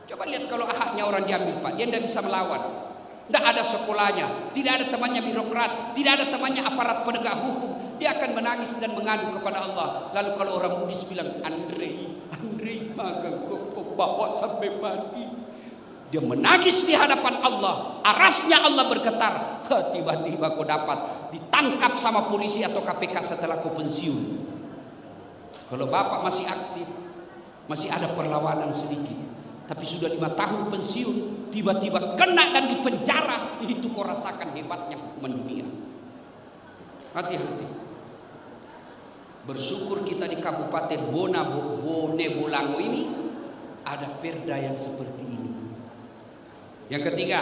Coba lihat kalau haknya orang diambil Pak, dia tidak bisa melawan. Tidak ada sekolahnya, tidak ada temannya birokrat, tidak ada temannya aparat penegak hukum. Dia akan menangis dan mengadu kepada Allah. Lalu kalau orang Buddhis bilang, Andre, maka kau bawa sampai mati. Dia menangis di hadapan Allah. Arasnya Allah bergetar. Tiba-tiba kau dapat ditangkap sama polisi atau KPK setelah kau pensiun. Kalau bapak masih aktif, masih ada perlawanan sedikit. Tapi sudah 5 tahun pensiun, tiba-tiba kena dan dipenjara. Itu kau rasakan hebatnya hukuman dunia. Hati-hati. Bersyukur kita di Kabupaten Bone Bolango ini ada perda yang seperti ini. Yang ketiga,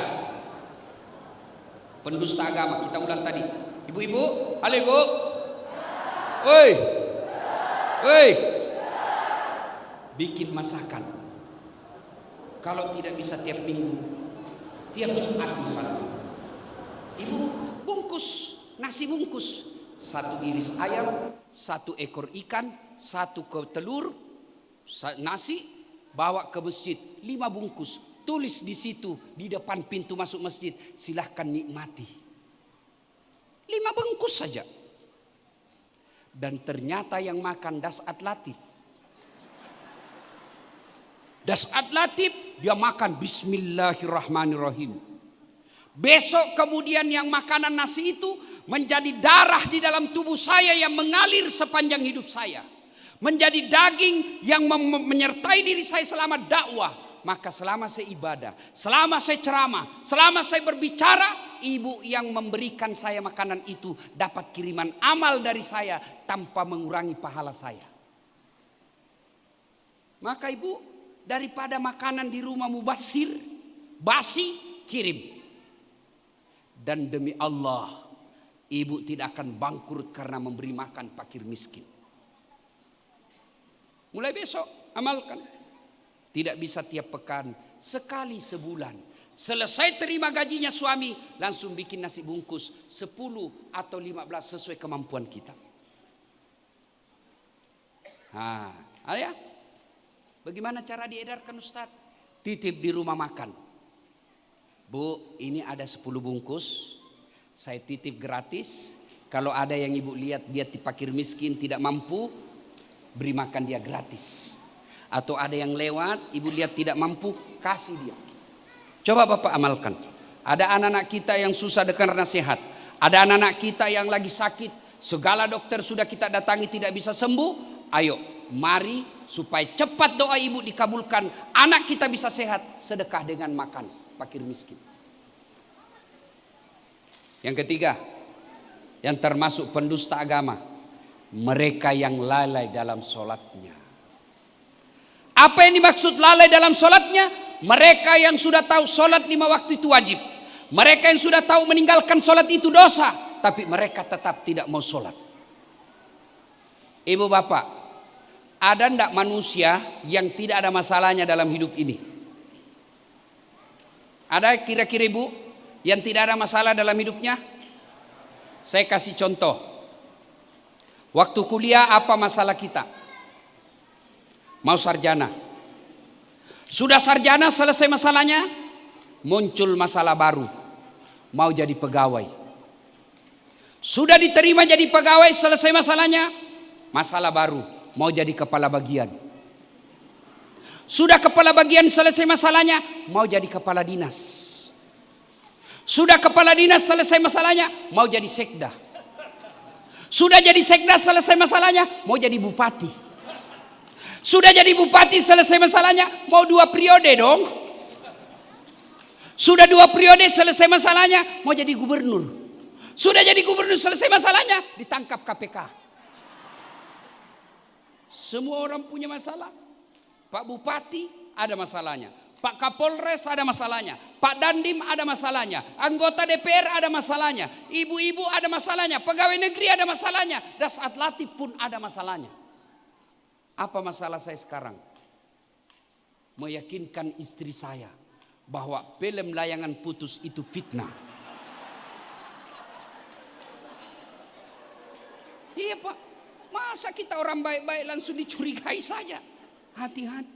pendusta agama. Kita ulang tadi. Ibu-ibu, halo ibu. Woi, woi, bikin masakan. Kalau tidak bisa tiap minggu, tiap Jumat misalnya, ibu bungkus nasi bungkus, 1 iris ayam, 1 ekor ikan, 1 telur, nasi, bawa ke masjid 5 bungkus. Tulis di situ di depan pintu masuk masjid, silahkan nikmati. 5 bungkus saja. Dan ternyata yang makan Das'at Latif. Das'at Latif dia makan Bismillahirrahmanirrahim. Besok kemudian yang makanan nasi itu menjadi darah di dalam tubuh saya yang mengalir sepanjang hidup saya. Menjadi daging yang menyertai diri saya selama dakwah. Maka selama saya ibadah, selama saya ceramah, selama saya berbicara, ibu yang memberikan saya makanan itu dapat kiriman amal dari saya tanpa mengurangi pahala saya. Maka ibu, daripada makanan di rumah mubazir, basi, kirim. Dan demi Allah, ibu tidak akan bangkrut karena memberi makan fakir miskin. Mulai besok, amalkan. Tidak bisa tiap pekan, sekali sebulan. Selesai terima gajinya suami, langsung bikin nasi bungkus 10 atau 15 sesuai kemampuan kita. Ya. Bagaimana cara diedarkan Ustaz? Titip di rumah makan. Bu, ini ada 10 bungkus. Saya titip gratis. Kalau ada yang ibu lihat dia fakir miskin tidak mampu, beri makan dia gratis. Atau ada yang lewat, ibu lihat tidak mampu, kasih dia. Coba Bapak amalkan. Ada anak-anak kita yang susah karena sehat. Ada anak-anak kita yang lagi sakit. Segala dokter sudah kita datangi tidak bisa sembuh. Ayo, mari supaya cepat doa ibu dikabulkan. Anak kita bisa sehat, sedekah dengan makan fakir miskin. Yang ketiga, yang termasuk pendusta agama. Mereka yang lalai dalam sholatnya. Apa yang dimaksud lalai dalam sholatnya? Mereka yang sudah tahu sholat 5 waktu itu wajib. Mereka yang sudah tahu meninggalkan sholat itu dosa. Tapi mereka tetap tidak mau sholat. Ibu bapak, ada ndak manusia yang tidak ada masalahnya dalam hidup ini? Ada kira-kira ibu yang tidak ada masalah dalam hidupnya? Saya kasih contoh. Waktu kuliah apa masalah kita? Mau sarjana. Sudah sarjana selesai masalahnya, muncul masalah baru. Mau jadi pegawai. Sudah diterima jadi pegawai, selesai masalahnya, masalah baru. Mau jadi kepala bagian. Sudah kepala bagian selesai masalahnya, mau jadi kepala dinas. Sudah kepala dinas selesai masalahnya, mau jadi sekda. Sudah jadi sekda selesai masalahnya, mau jadi bupati. Sudah jadi bupati selesai masalahnya, mau 2 periode dong. Sudah 2 periode selesai masalahnya, mau jadi gubernur. Sudah jadi gubernur selesai masalahnya, ditangkap KPK. Semua orang punya masalah. Pak Bupati ada masalahnya, Pak Kapolres ada masalahnya, Pak Dandim ada masalahnya, anggota DPR ada masalahnya, ibu-ibu ada masalahnya, pegawai negeri ada masalahnya, Dasat Latif pun ada masalahnya. Apa masalah saya sekarang? Meyakinkan istri saya bahwa film layangan putus itu fitnah. Iya Pak, masa kita orang baik-baik langsung dicurigai saja? Hati-hati.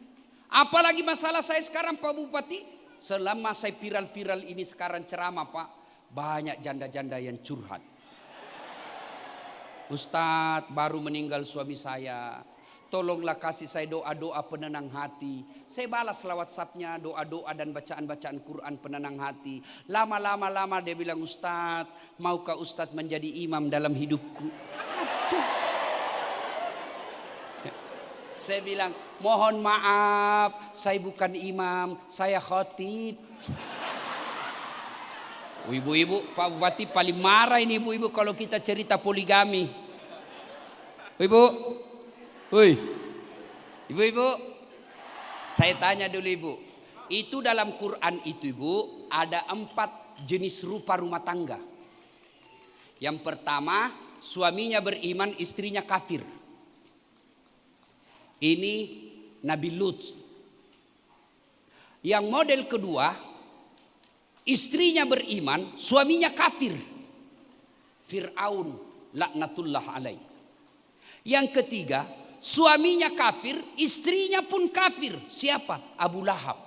Apalagi masalah saya sekarang Pak Bupati. Selama saya viral-viral ini sekarang ceramah Pak, banyak janda-janda yang curhat. Ustadz, baru meninggal suami saya, tolonglah kasih saya doa-doa penenang hati. Saya balas WhatsApp-nya doa-doa dan bacaan-bacaan Quran penenang hati. Lama-lama dia bilang, Ustadz, maukah Ustadz menjadi imam dalam hidupku? Aduh. Saya bilang, mohon maaf, saya bukan imam, saya khotib. Ibu-ibu, Pak Bupati paling marah ini ibu-ibu kalau kita cerita poligami. Ibu, ibu-ibu, saya tanya dulu ibu, itu dalam Quran itu ibu ada 4 jenis rupa rumah tangga. Yang pertama, suaminya beriman, istrinya kafir. Ini Nabi Lut. Yang model kedua, istrinya beriman, suaminya kafir. Fir'aun laknatullah alaih. Yang ketiga, suaminya kafir, istrinya pun kafir. Siapa? Abu Lahab.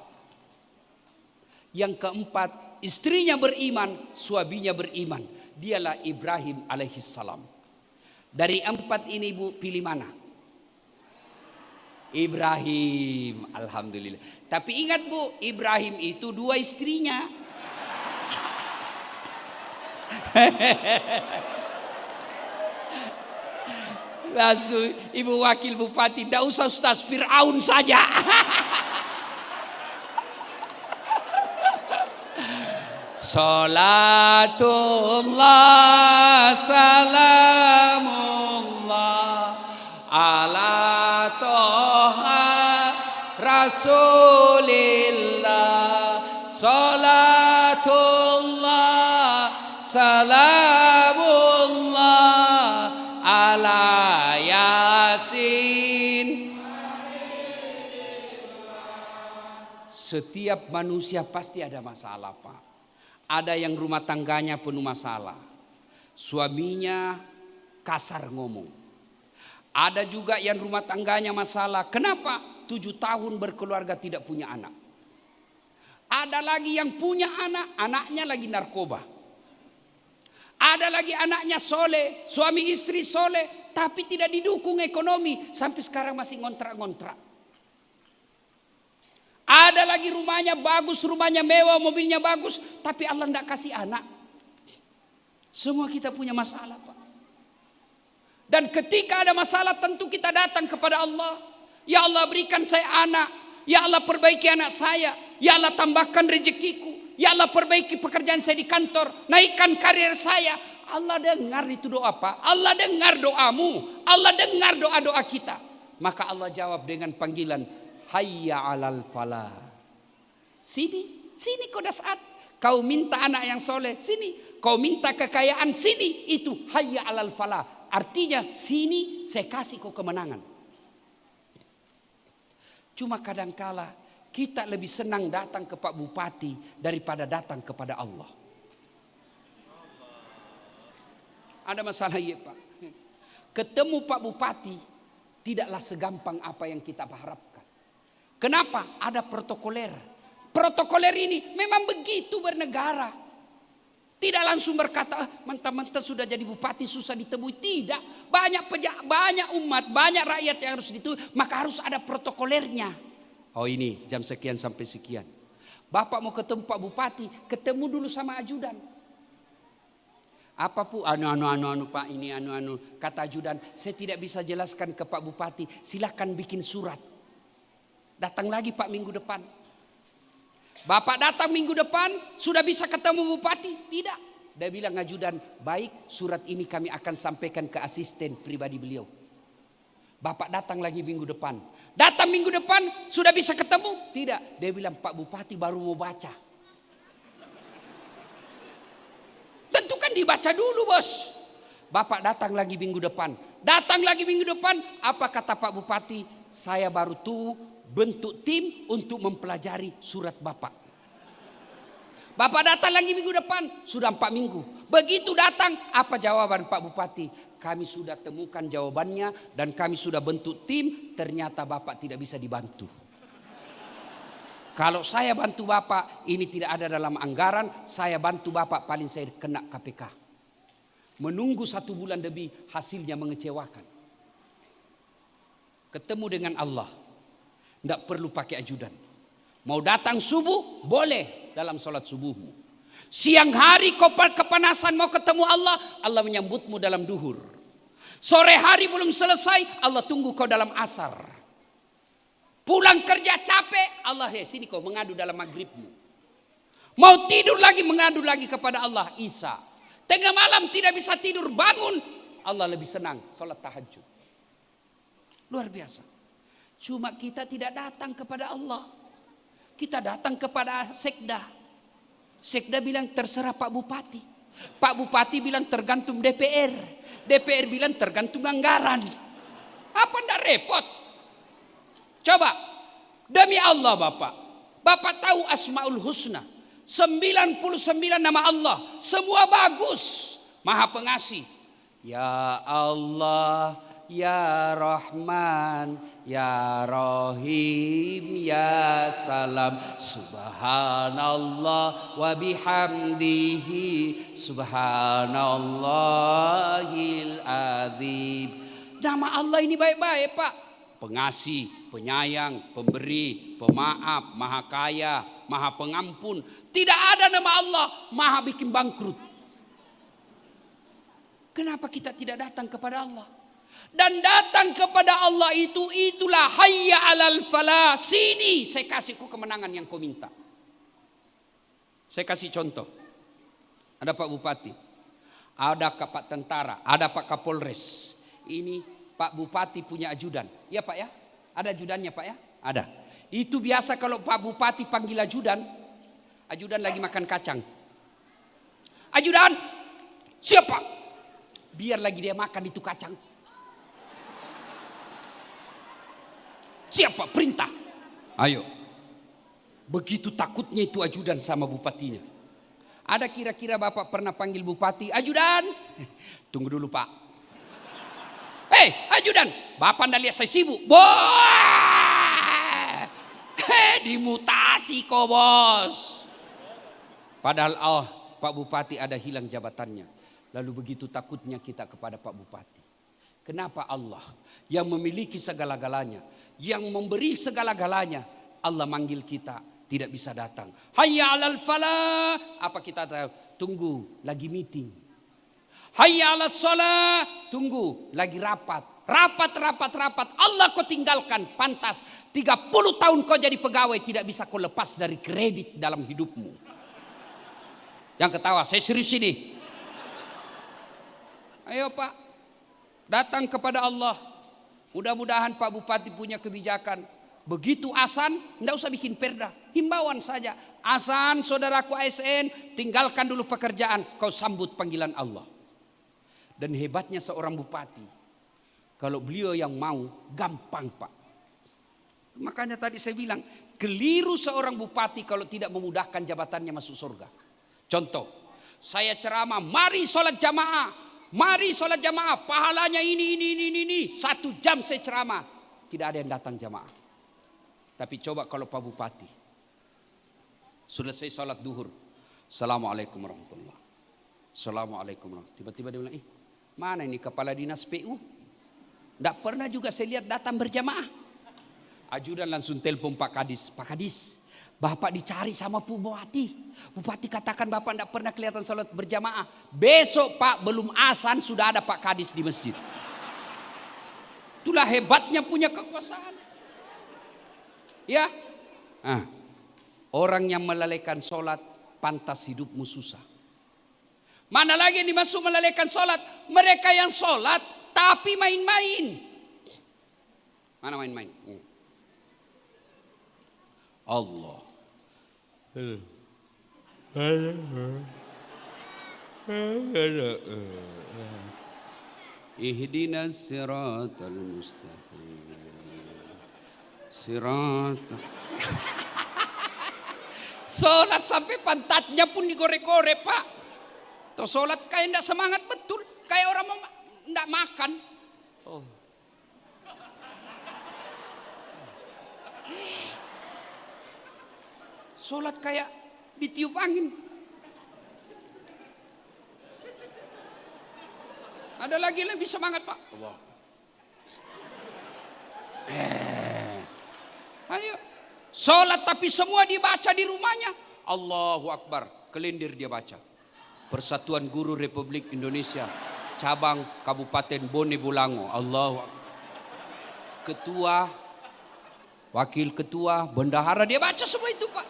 Yang keempat, istrinya beriman, suaminya beriman. Dialah Ibrahim alaihissalam. Dari 4 ini ibu pilih mana? Ibrahim, alhamdulillah. Tapi ingat bu, Ibrahim itu 2 istrinya. Langsung ibu wakil bupati, tidak usah Ustaz, Fir'aun saja. Salatullah salamullah ala toha rasulillah. Salatullah salamullah ala yasin. Setiap manusia pasti ada masalah Pak. Ada yang rumah tangganya penuh masalah. Suaminya kasar ngomong. Ada juga yang rumah tangganya masalah. Kenapa? 7 tahun berkeluarga tidak punya anak. Ada lagi yang punya anak, anaknya lagi narkoba. Ada lagi anaknya soleh, suami istri soleh, tapi tidak didukung ekonomi. Sampai sekarang masih ngontrak-ngontrak. Ada lagi rumahnya bagus, rumahnya mewah, mobilnya bagus, tapi Allah tidak kasih anak. Semua kita punya masalah Pak. Dan ketika ada masalah tentu kita datang kepada Allah. Ya Allah berikan saya anak. Ya Allah perbaiki anak saya. Ya Allah tambahkan rezekiku. Ya Allah perbaiki pekerjaan saya di kantor. Naikkan karir saya. Allah dengar itu doa Pak. Allah dengar doamu. Allah dengar doa-doa kita. Maka Allah jawab dengan panggilan, hayya alal falah. Sini, sini kau Dasat. Kau minta anak yang soleh, sini. Kau minta kekayaan, sini. Itu hayya alal falah. Artinya sini saya kasih kau kemenangan. Cuma kadangkala kita lebih senang datang ke Pak Bupati daripada datang kepada Allah. ada masalah ya Pak. Ketemu Pak Bupati tidaklah segampang apa yang kita harapkan. Kenapa? Ada protokoler. Protokoler ini memang begitu bernegara. Tidak langsung berkata, mentah-mentah sudah jadi bupati susah ditemui. Tidak. Banyak umat, banyak rakyat yang harus ditemui. Maka harus ada protokolernya. Oh ini jam sekian sampai sekian. Bapak mau ketemu Pak Bupati, ketemu dulu sama ajudan. Apa pu? Anu Pak ini anu. Kata ajudan, saya tidak bisa jelaskan ke Pak Bupati. Silakan bikin surat. Datang lagi Pak minggu depan. Bapak datang minggu depan, sudah bisa ketemu Bupati? Tidak. Dia bilang ajudan, baik surat ini kami akan sampaikan ke asisten pribadi beliau. Bapak datang lagi minggu depan. Datang minggu depan, sudah bisa ketemu? Tidak. Dia bilang, Pak Bupati baru mau baca. Tentu kan dibaca dulu bos. Bapak datang lagi minggu depan. Datang lagi minggu depan, apa kata Pak Bupati? Saya baru tuh bentuk tim untuk mempelajari surat Bapak. Bapak datang lagi minggu depan, sudah 4 minggu. Begitu datang, apa jawaban Pak Bupati? Kami sudah temukan jawabannya dan kami sudah bentuk tim, ternyata Bapak tidak bisa dibantu. Kalau saya bantu Bapak, ini tidak ada dalam anggaran, saya bantu Bapak paling saya kena KPK. Menunggu 1 bulan lebih, hasilnya mengecewakan. Ketemu dengan Allah. Tidak perlu pakai ajudan. Mau datang subuh, boleh dalam sholat subuhmu. Siang hari kau kepanasan mau ketemu Allah, Allah menyambutmu dalam duhur. Sore hari belum selesai, Allah tunggu kau dalam asar. Pulang kerja capek, Allah sini kau mengadu dalam maghribmu. Mau tidur lagi, mengadu lagi kepada Allah, Isya. Tengah malam tidak bisa tidur, bangun, Allah lebih senang, sholat tahajud. Luar biasa. Cuma kita tidak datang kepada Allah. Kita datang kepada sekda. Sekda bilang terserah Pak Bupati. Pak Bupati bilang tergantung DPR. DPR bilang tergantung anggaran. Apa ndak repot? Coba. Demi Allah Bapak. Bapak tahu Asmaul Husna. 99 nama Allah. Semua bagus. Maha pengasih. Ya Allah. Ya Rahman, Ya Rahim, Ya Salam. Subhanallah wa bihamdihi, Subhanallahil azim. Nama Allah ini baik-baik Pak. Pengasih, penyayang, pemberi, pemaaf, maha kaya, maha pengampun. Tidak ada nama Allah maha bikin bangkrut. Kenapa kita tidak datang kepada Allah? Dan datang kepada Allah itulah hayya alal falah. Sini saya kasih kau kemenangan yang kau minta. Saya kasih contoh. Ada Pak Bupati, ada Pak Tentara, ada Pak Kapolres. Ini Pak Bupati punya ajudan. Ya Pak ya? Ada ajudannya Pak ya? Ada. Itu biasa kalau Pak Bupati panggil ajudan, ajudan lagi makan kacang. Ajudan, siapa? Biar lagi dia makan itu kacang. Siapa perintah? Ayo. Begitu takutnya itu ajudan sama bupatinya. Ada kira-kira Bapak pernah panggil bupati, ajudan? Tunggu dulu Pak. Ajudan, Bapak anda lihat saya sibuk. Dimutasi kok bos. Padahal Pak Bupati ada hilang jabatannya. Lalu begitu takutnya kita kepada Pak Bupati. Kenapa Allah yang memiliki segala-galanya, yang memberi segala-galanya, Allah manggil kita tidak bisa datang. Hayya 'alal falah. Apa kita tahu? Tunggu lagi meeting. Hayya 'alas shalah. Tunggu lagi rapat. Rapat. Allah kau tinggalkan. Pantas 30 tahun kau jadi pegawai, tidak bisa kau lepas dari kredit dalam hidupmu. Yang ketawa, saya serius ini. Ayo Pak. Datang kepada Allah. Mudah-mudahan Pak Bupati punya kebijakan. Begitu azan, tidak usah bikin perda. Himbauan saja. Azan, saudaraku ASN, tinggalkan dulu pekerjaan. Kau sambut panggilan Allah. Dan hebatnya seorang bupati. Kalau beliau yang mau, gampang Pak. Makanya tadi saya bilang, keliru seorang bupati kalau tidak memudahkan jabatannya masuk surga. Contoh, saya ceramah, mari sholat jamaah. Mari sholat jamaah, pahalanya ini. 1 jam saya ceramah, tidak ada yang datang jamaah. Tapi coba kalau Pak Bupati selesai sholat duhur, Assalamualaikum warahmatullahi. Assalamualaikum warahmatullahi. Tiba-tiba dia bilang, mana ini kepala dinas PU? Tidak pernah juga saya lihat datang berjamaah. Ajudan langsung telepon Pak Kadis. Pak Kadis, Bapak dicari sama Bupati. Bupati katakan Bapak tidak pernah kelihatan sholat berjamaah. Besok Pak, belum azan sudah ada Pak Kadis di masjid. Itulah hebatnya punya kekuasaan. Ya, orang yang melalaikan sholat pantas hidupmu susah. Mana lagi yang dimaksud melalaikan sholat? Mereka yang sholat tapi main-main. Mana main-main? Allah. Ihdinas siratal mustaqim. Sholat sampai pantatnya pun digorek-gorek, Pak. Tuh sholat kayak tidak semangat betul. Kayak orang mau tidak makan. Oh. Sholat kayak ditiup angin. Ada lagi lebih semangat, Pak. Allah. Ayo. Sholat tapi semua dibaca di rumahnya. Allahu Akbar. Kelindir dia baca. Persatuan Guru Republik Indonesia. Cabang Kabupaten Bone Bolango. Allahu Akbar. Ketua. Wakil ketua. Bendahara dia baca semua itu, Pak.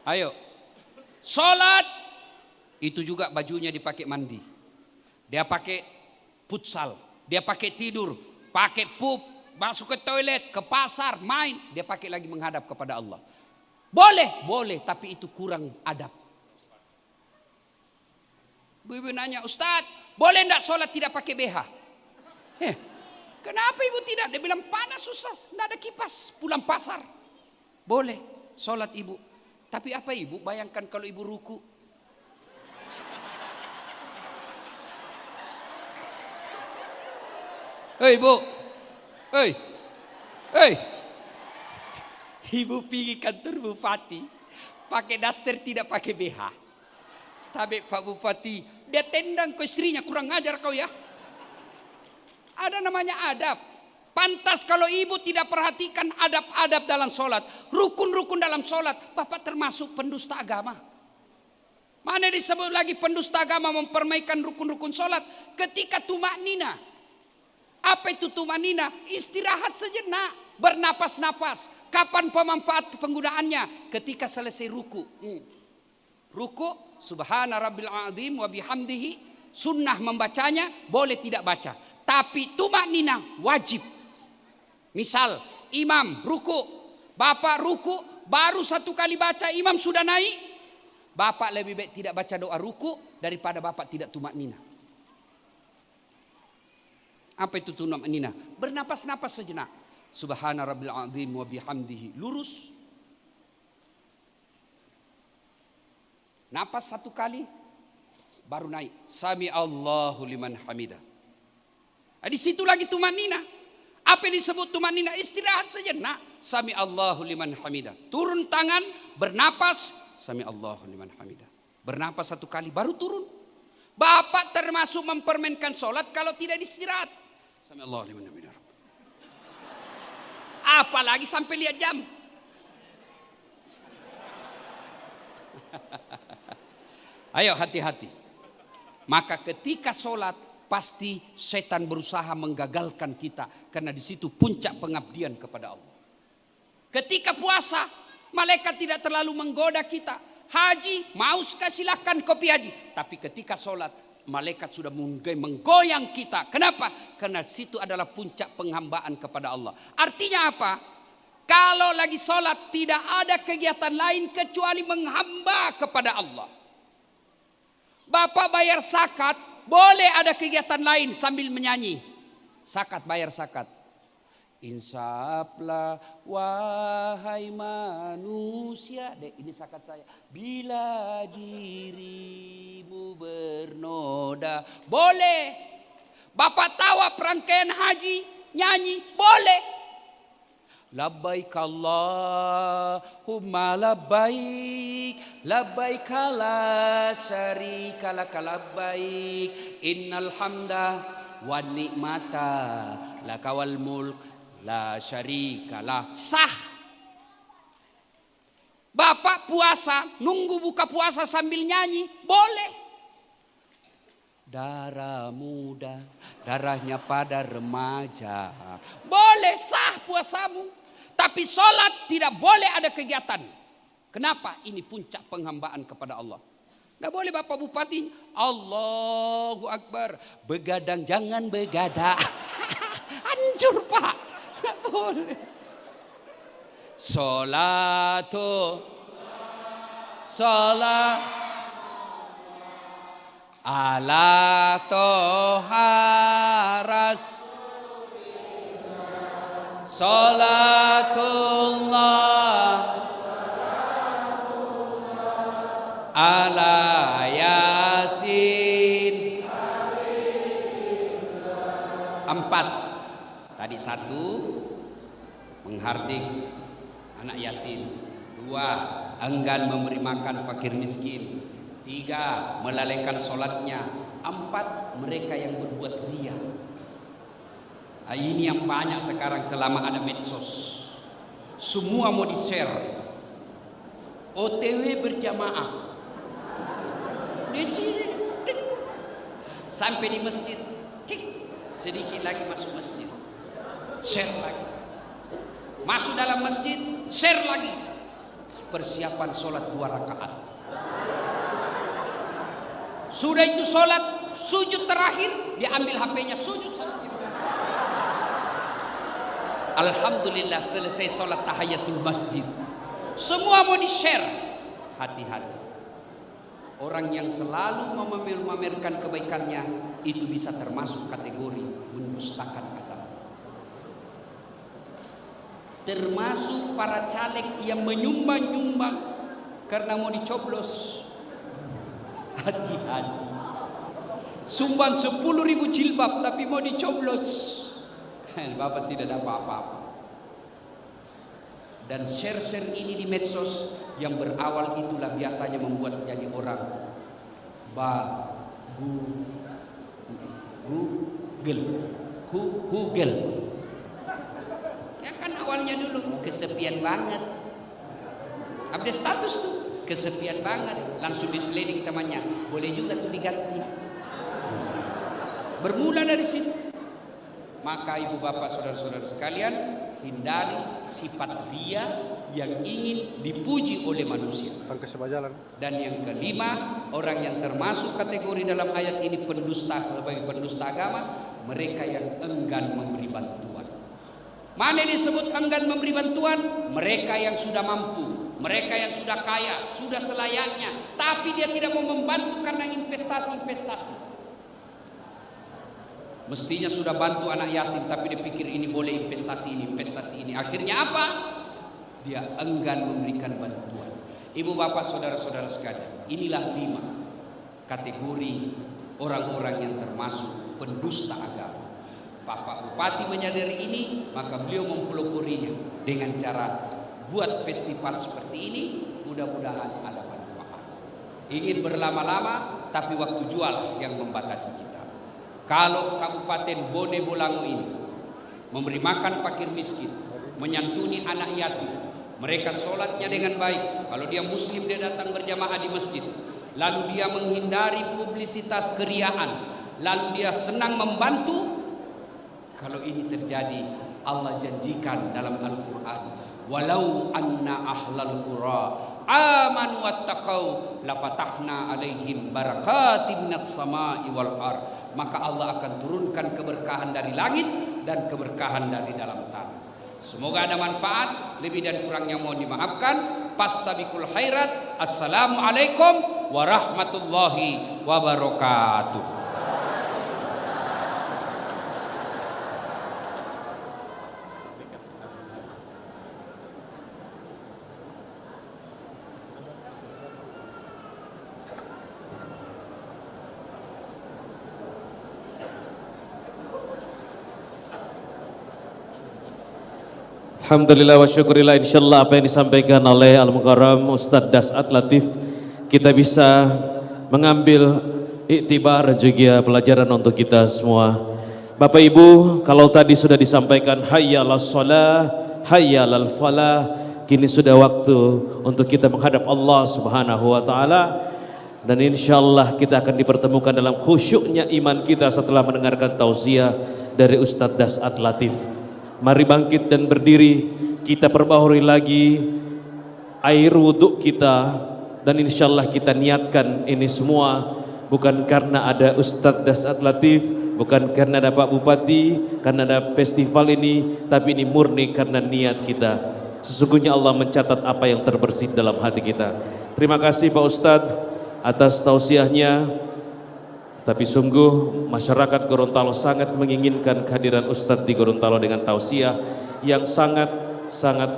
Ayo. Sholat. Itu juga bajunya dipakai mandi. Dia pakai futsal. Dia pakai tidur. Pakai pup. Masuk ke toilet, ke pasar, main. Dia pakai lagi menghadap kepada Allah. Boleh, tapi itu kurang adab. Ibu nanya, Ustaz, boleh enggak sholat tidak pakai BH? Kenapa ibu tidak? Dia bilang panas susah, enggak ada kipas, pulang pasar. Boleh, sholat ibu. Tapi apa ibu? Bayangkan kalau ibu ruku. Hei ibu. Hei, ibu pergi kantor Bupati, pakai daster tidak pakai BH. Tapi Pak Bupati, dia tendang ke istrinya, kurang ajar kau ya. Ada namanya adab. Pantas kalau ibu tidak perhatikan adab-adab dalam sholat, rukun-rukun dalam sholat, Bapak termasuk pendusta agama. Mana disebut lagi pendusta agama mempermaikan rukun-rukun sholat ketika tumak nina. Apa itu tumanina? Istirahat sejenak, bernapas-napas. Kapan pemanfaat penggunaannya? Ketika selesai ruku. Ruku, subhana rabbil azim wa bihamdihi. Sunnah membacanya, boleh tidak baca. Tapi tumanina wajib. Misal, imam ruku. Bapak ruku, baru 1 kali baca, imam sudah naik. Bapak lebih baik tidak baca doa ruku daripada bapak tidak tumanina. Apa itu tumanina? Bernapas-napas sejenak. Subhana rabbil azim wa bihamdihi. Lurus. Napas 1 kali. Baru naik. Sami Allahu liman hamidah. Di situ lagi tumanina. Apa yang disebut tumanina? Istirahat sejenak. Sami Allahu liman hamidah. Turun tangan. Bernapas. Sami Allahu liman hamidah. Bernapas 1 kali. Baru turun. Bapak termasuk mempermainkan sholat kalau tidak istirahat. Sami Allahu liman hamidah. Apalagi sampai lihat jam. Ayo hati-hati. Maka ketika sholat pasti setan berusaha menggagalkan kita. Karena di situ puncak pengabdian kepada Allah. Ketika puasa malaikat tidak terlalu menggoda kita. Haji mau silahkan kopi haji. Tapi ketika sholat malaikat sudah menggoyang kita. Kenapa? Karena situ adalah puncak penghambaan kepada Allah. Artinya apa? Kalau lagi sholat tidak ada kegiatan lain kecuali menghamba kepada Allah. Bapak bayar zakat, boleh ada kegiatan lain sambil menyanyi. Zakat, bayar zakat. Insaflah wahai manusia. Dek, ini sakat saya. Bila dirimu bernoda. Boleh. Bapak tawa perangkaian haji nyanyi. Boleh. Labbaik Allahumma labbaik, labbaik la syarika laka labbaik, innal hamda wan ni'mata laka wal mulk la syarika lah. Sah. Bapak puasa, nunggu buka puasa sambil nyanyi, boleh. Darah muda, darahnya pada remaja, boleh, sah puasamu. Tapi sholat tidak boleh ada kegiatan. Kenapa? Ini puncak penghambaan kepada Allah. Tidak boleh Bapak Bupati, Allahu Akbar, begadang jangan begadak. Hancur Pak. Tidak boleh. Sholatu sholat ala toharas Salatullah ala Yasin. 4. Tadi 1 menghardik anak yatim. 2 enggan memberi makan fakir miskin. 3 melalaikan sholatnya. 4 mereka yang berbuat riya. Ini yang banyak sekarang selama ada medsos. Semua mau di-share. OTW berjamaah. Sampai di masjid. Cik, sedikit lagi masuk masjid. Share lagi. Masuk dalam masjid, share lagi. Persiapan sholat 2 rakaat. Sudah itu sholat, sujud terakhir, dia ambil HP-nya, sujud satu. Alhamdulillah selesai sholat tahiyatul masjid. Semua mau di-share. Hati-hati. Orang yang selalu memamerkan kebaikannya itu bisa termasuk kategori mendustakan agama. Termasuk para caleg yang menyumbang-nyumbang karena mau dicoblos. Hati-hati. Sumbang 10.000 jilbab tapi mau dicoblos. Bapak tidak ada apa-apa. Dan share-share ini di medsos yang berawal itulah biasanya membuat jadi orang Google. Ya kan awalnya dulu kesepian banget. Update status tuh kesepian banget. Langsung di-sliding temannya. Boleh juga tuh diganti. Bermula dari situ. Maka ibu bapak saudara-saudara sekalian, hindari sifat riya yang ingin dipuji oleh manusia. Dan yang kelima, orang yang termasuk kategori dalam ayat ini pendusta, sebagai pendusta agama, mereka yang enggan memberi bantuan. Mana disebut enggan memberi bantuan? Mereka yang sudah mampu, mereka yang sudah kaya, sudah selayaknya, tapi dia tidak mau membantu karena investasi-investasi. Mestinya sudah bantu anak yatim, tapi dia pikir ini boleh investasi ini. Akhirnya apa? Dia enggan memberikan bantuan. Ibu bapak saudara-saudara sekalian, inilah 5 kategori orang-orang yang termasuk pendusta agama. Bapak Bupati menyadari ini, maka beliau mempeloporinya dengan cara buat festival seperti ini. Mudah-mudahan ada manfaat. Ingin berlama-lama, tapi waktu jual yang membatasi kita. Kalau Kabupaten Bone Bolango ini memberi makan fakir miskin, menyantuni anak yatim, mereka sholatnya dengan baik. Kalau dia muslim dia datang berjamaah di masjid, lalu dia menghindari publisitas keriaan, lalu dia senang membantu. Kalau ini terjadi, Allah janjikan dalam Al-Quran, walau anna ahlal qura amanu wattaqau lafatahna alaihim barakatim minas sama'i wal ardh. Maka Allah akan turunkan keberkahan dari langit dan keberkahan dari dalam tanah. Semoga ada manfaat. Lebih dan kurangnya mohon dimaafkan. Fastabiqul khairat. Assalamualaikum warahmatullahi wabarakatuh. Jazakallah. Alhamdulillah wa syukurillah, insyaallah apa yang disampaikan oleh Al-Mukarram Ustadz Das'at Latif kita bisa mengambil iktibar juga pelajaran untuk kita semua. Bapak Ibu, kalau tadi sudah disampaikan hayya 'alas shalah, hayya 'alal falah, kini sudah waktu untuk kita menghadap Allah Subhanahu wa taala dan insyaallah kita akan dipertemukan dalam khusyuknya iman kita setelah mendengarkan tausiah dari Ustadz Das'at Latif. Mari bangkit dan berdiri, kita perbaharui lagi air wudhu kita dan insyaallah kita niatkan ini semua bukan karena ada Ustadz Das'at Latif, bukan karena ada Pak Bupati, karena ada festival ini, tapi ini murni karena niat kita. Sesungguhnya Allah mencatat apa yang terbersit dalam hati kita. Terima kasih Pak Ustadz atas tausiahnya. Tapi sungguh masyarakat Gorontalo sangat menginginkan kehadiran Ustadz di Gorontalo dengan tausiah yang sangat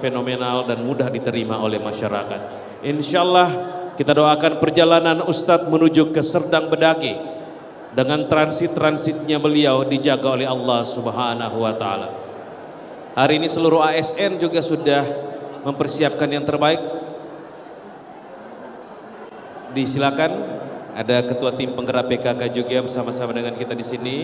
fenomenal dan mudah diterima oleh masyarakat. Insyaallah kita doakan perjalanan Ustadz menuju ke Serdang Bedaki dengan transitnya beliau dijaga oleh Allah Subhanahu wa taala. Hari ini seluruh ASN juga sudah mempersiapkan yang terbaik. Disilakan, ada ketua tim penggerak PKK juga bersama-sama dengan kita di sini.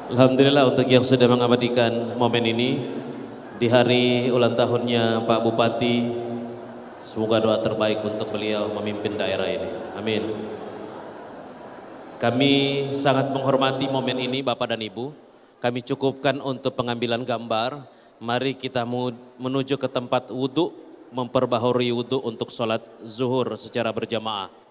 Alhamdulillah untuk yang sudah mengabadikan momen ini di hari ulang tahunnya Pak Bupati. Semoga doa terbaik untuk beliau memimpin daerah ini. Amin. Kami sangat menghormati momen ini Bapak dan Ibu. Kami cukupkan untuk pengambilan gambar. Mari kita menuju ke tempat wudhu, memperbaharui wudhu untuk sholat zuhur secara berjamaah.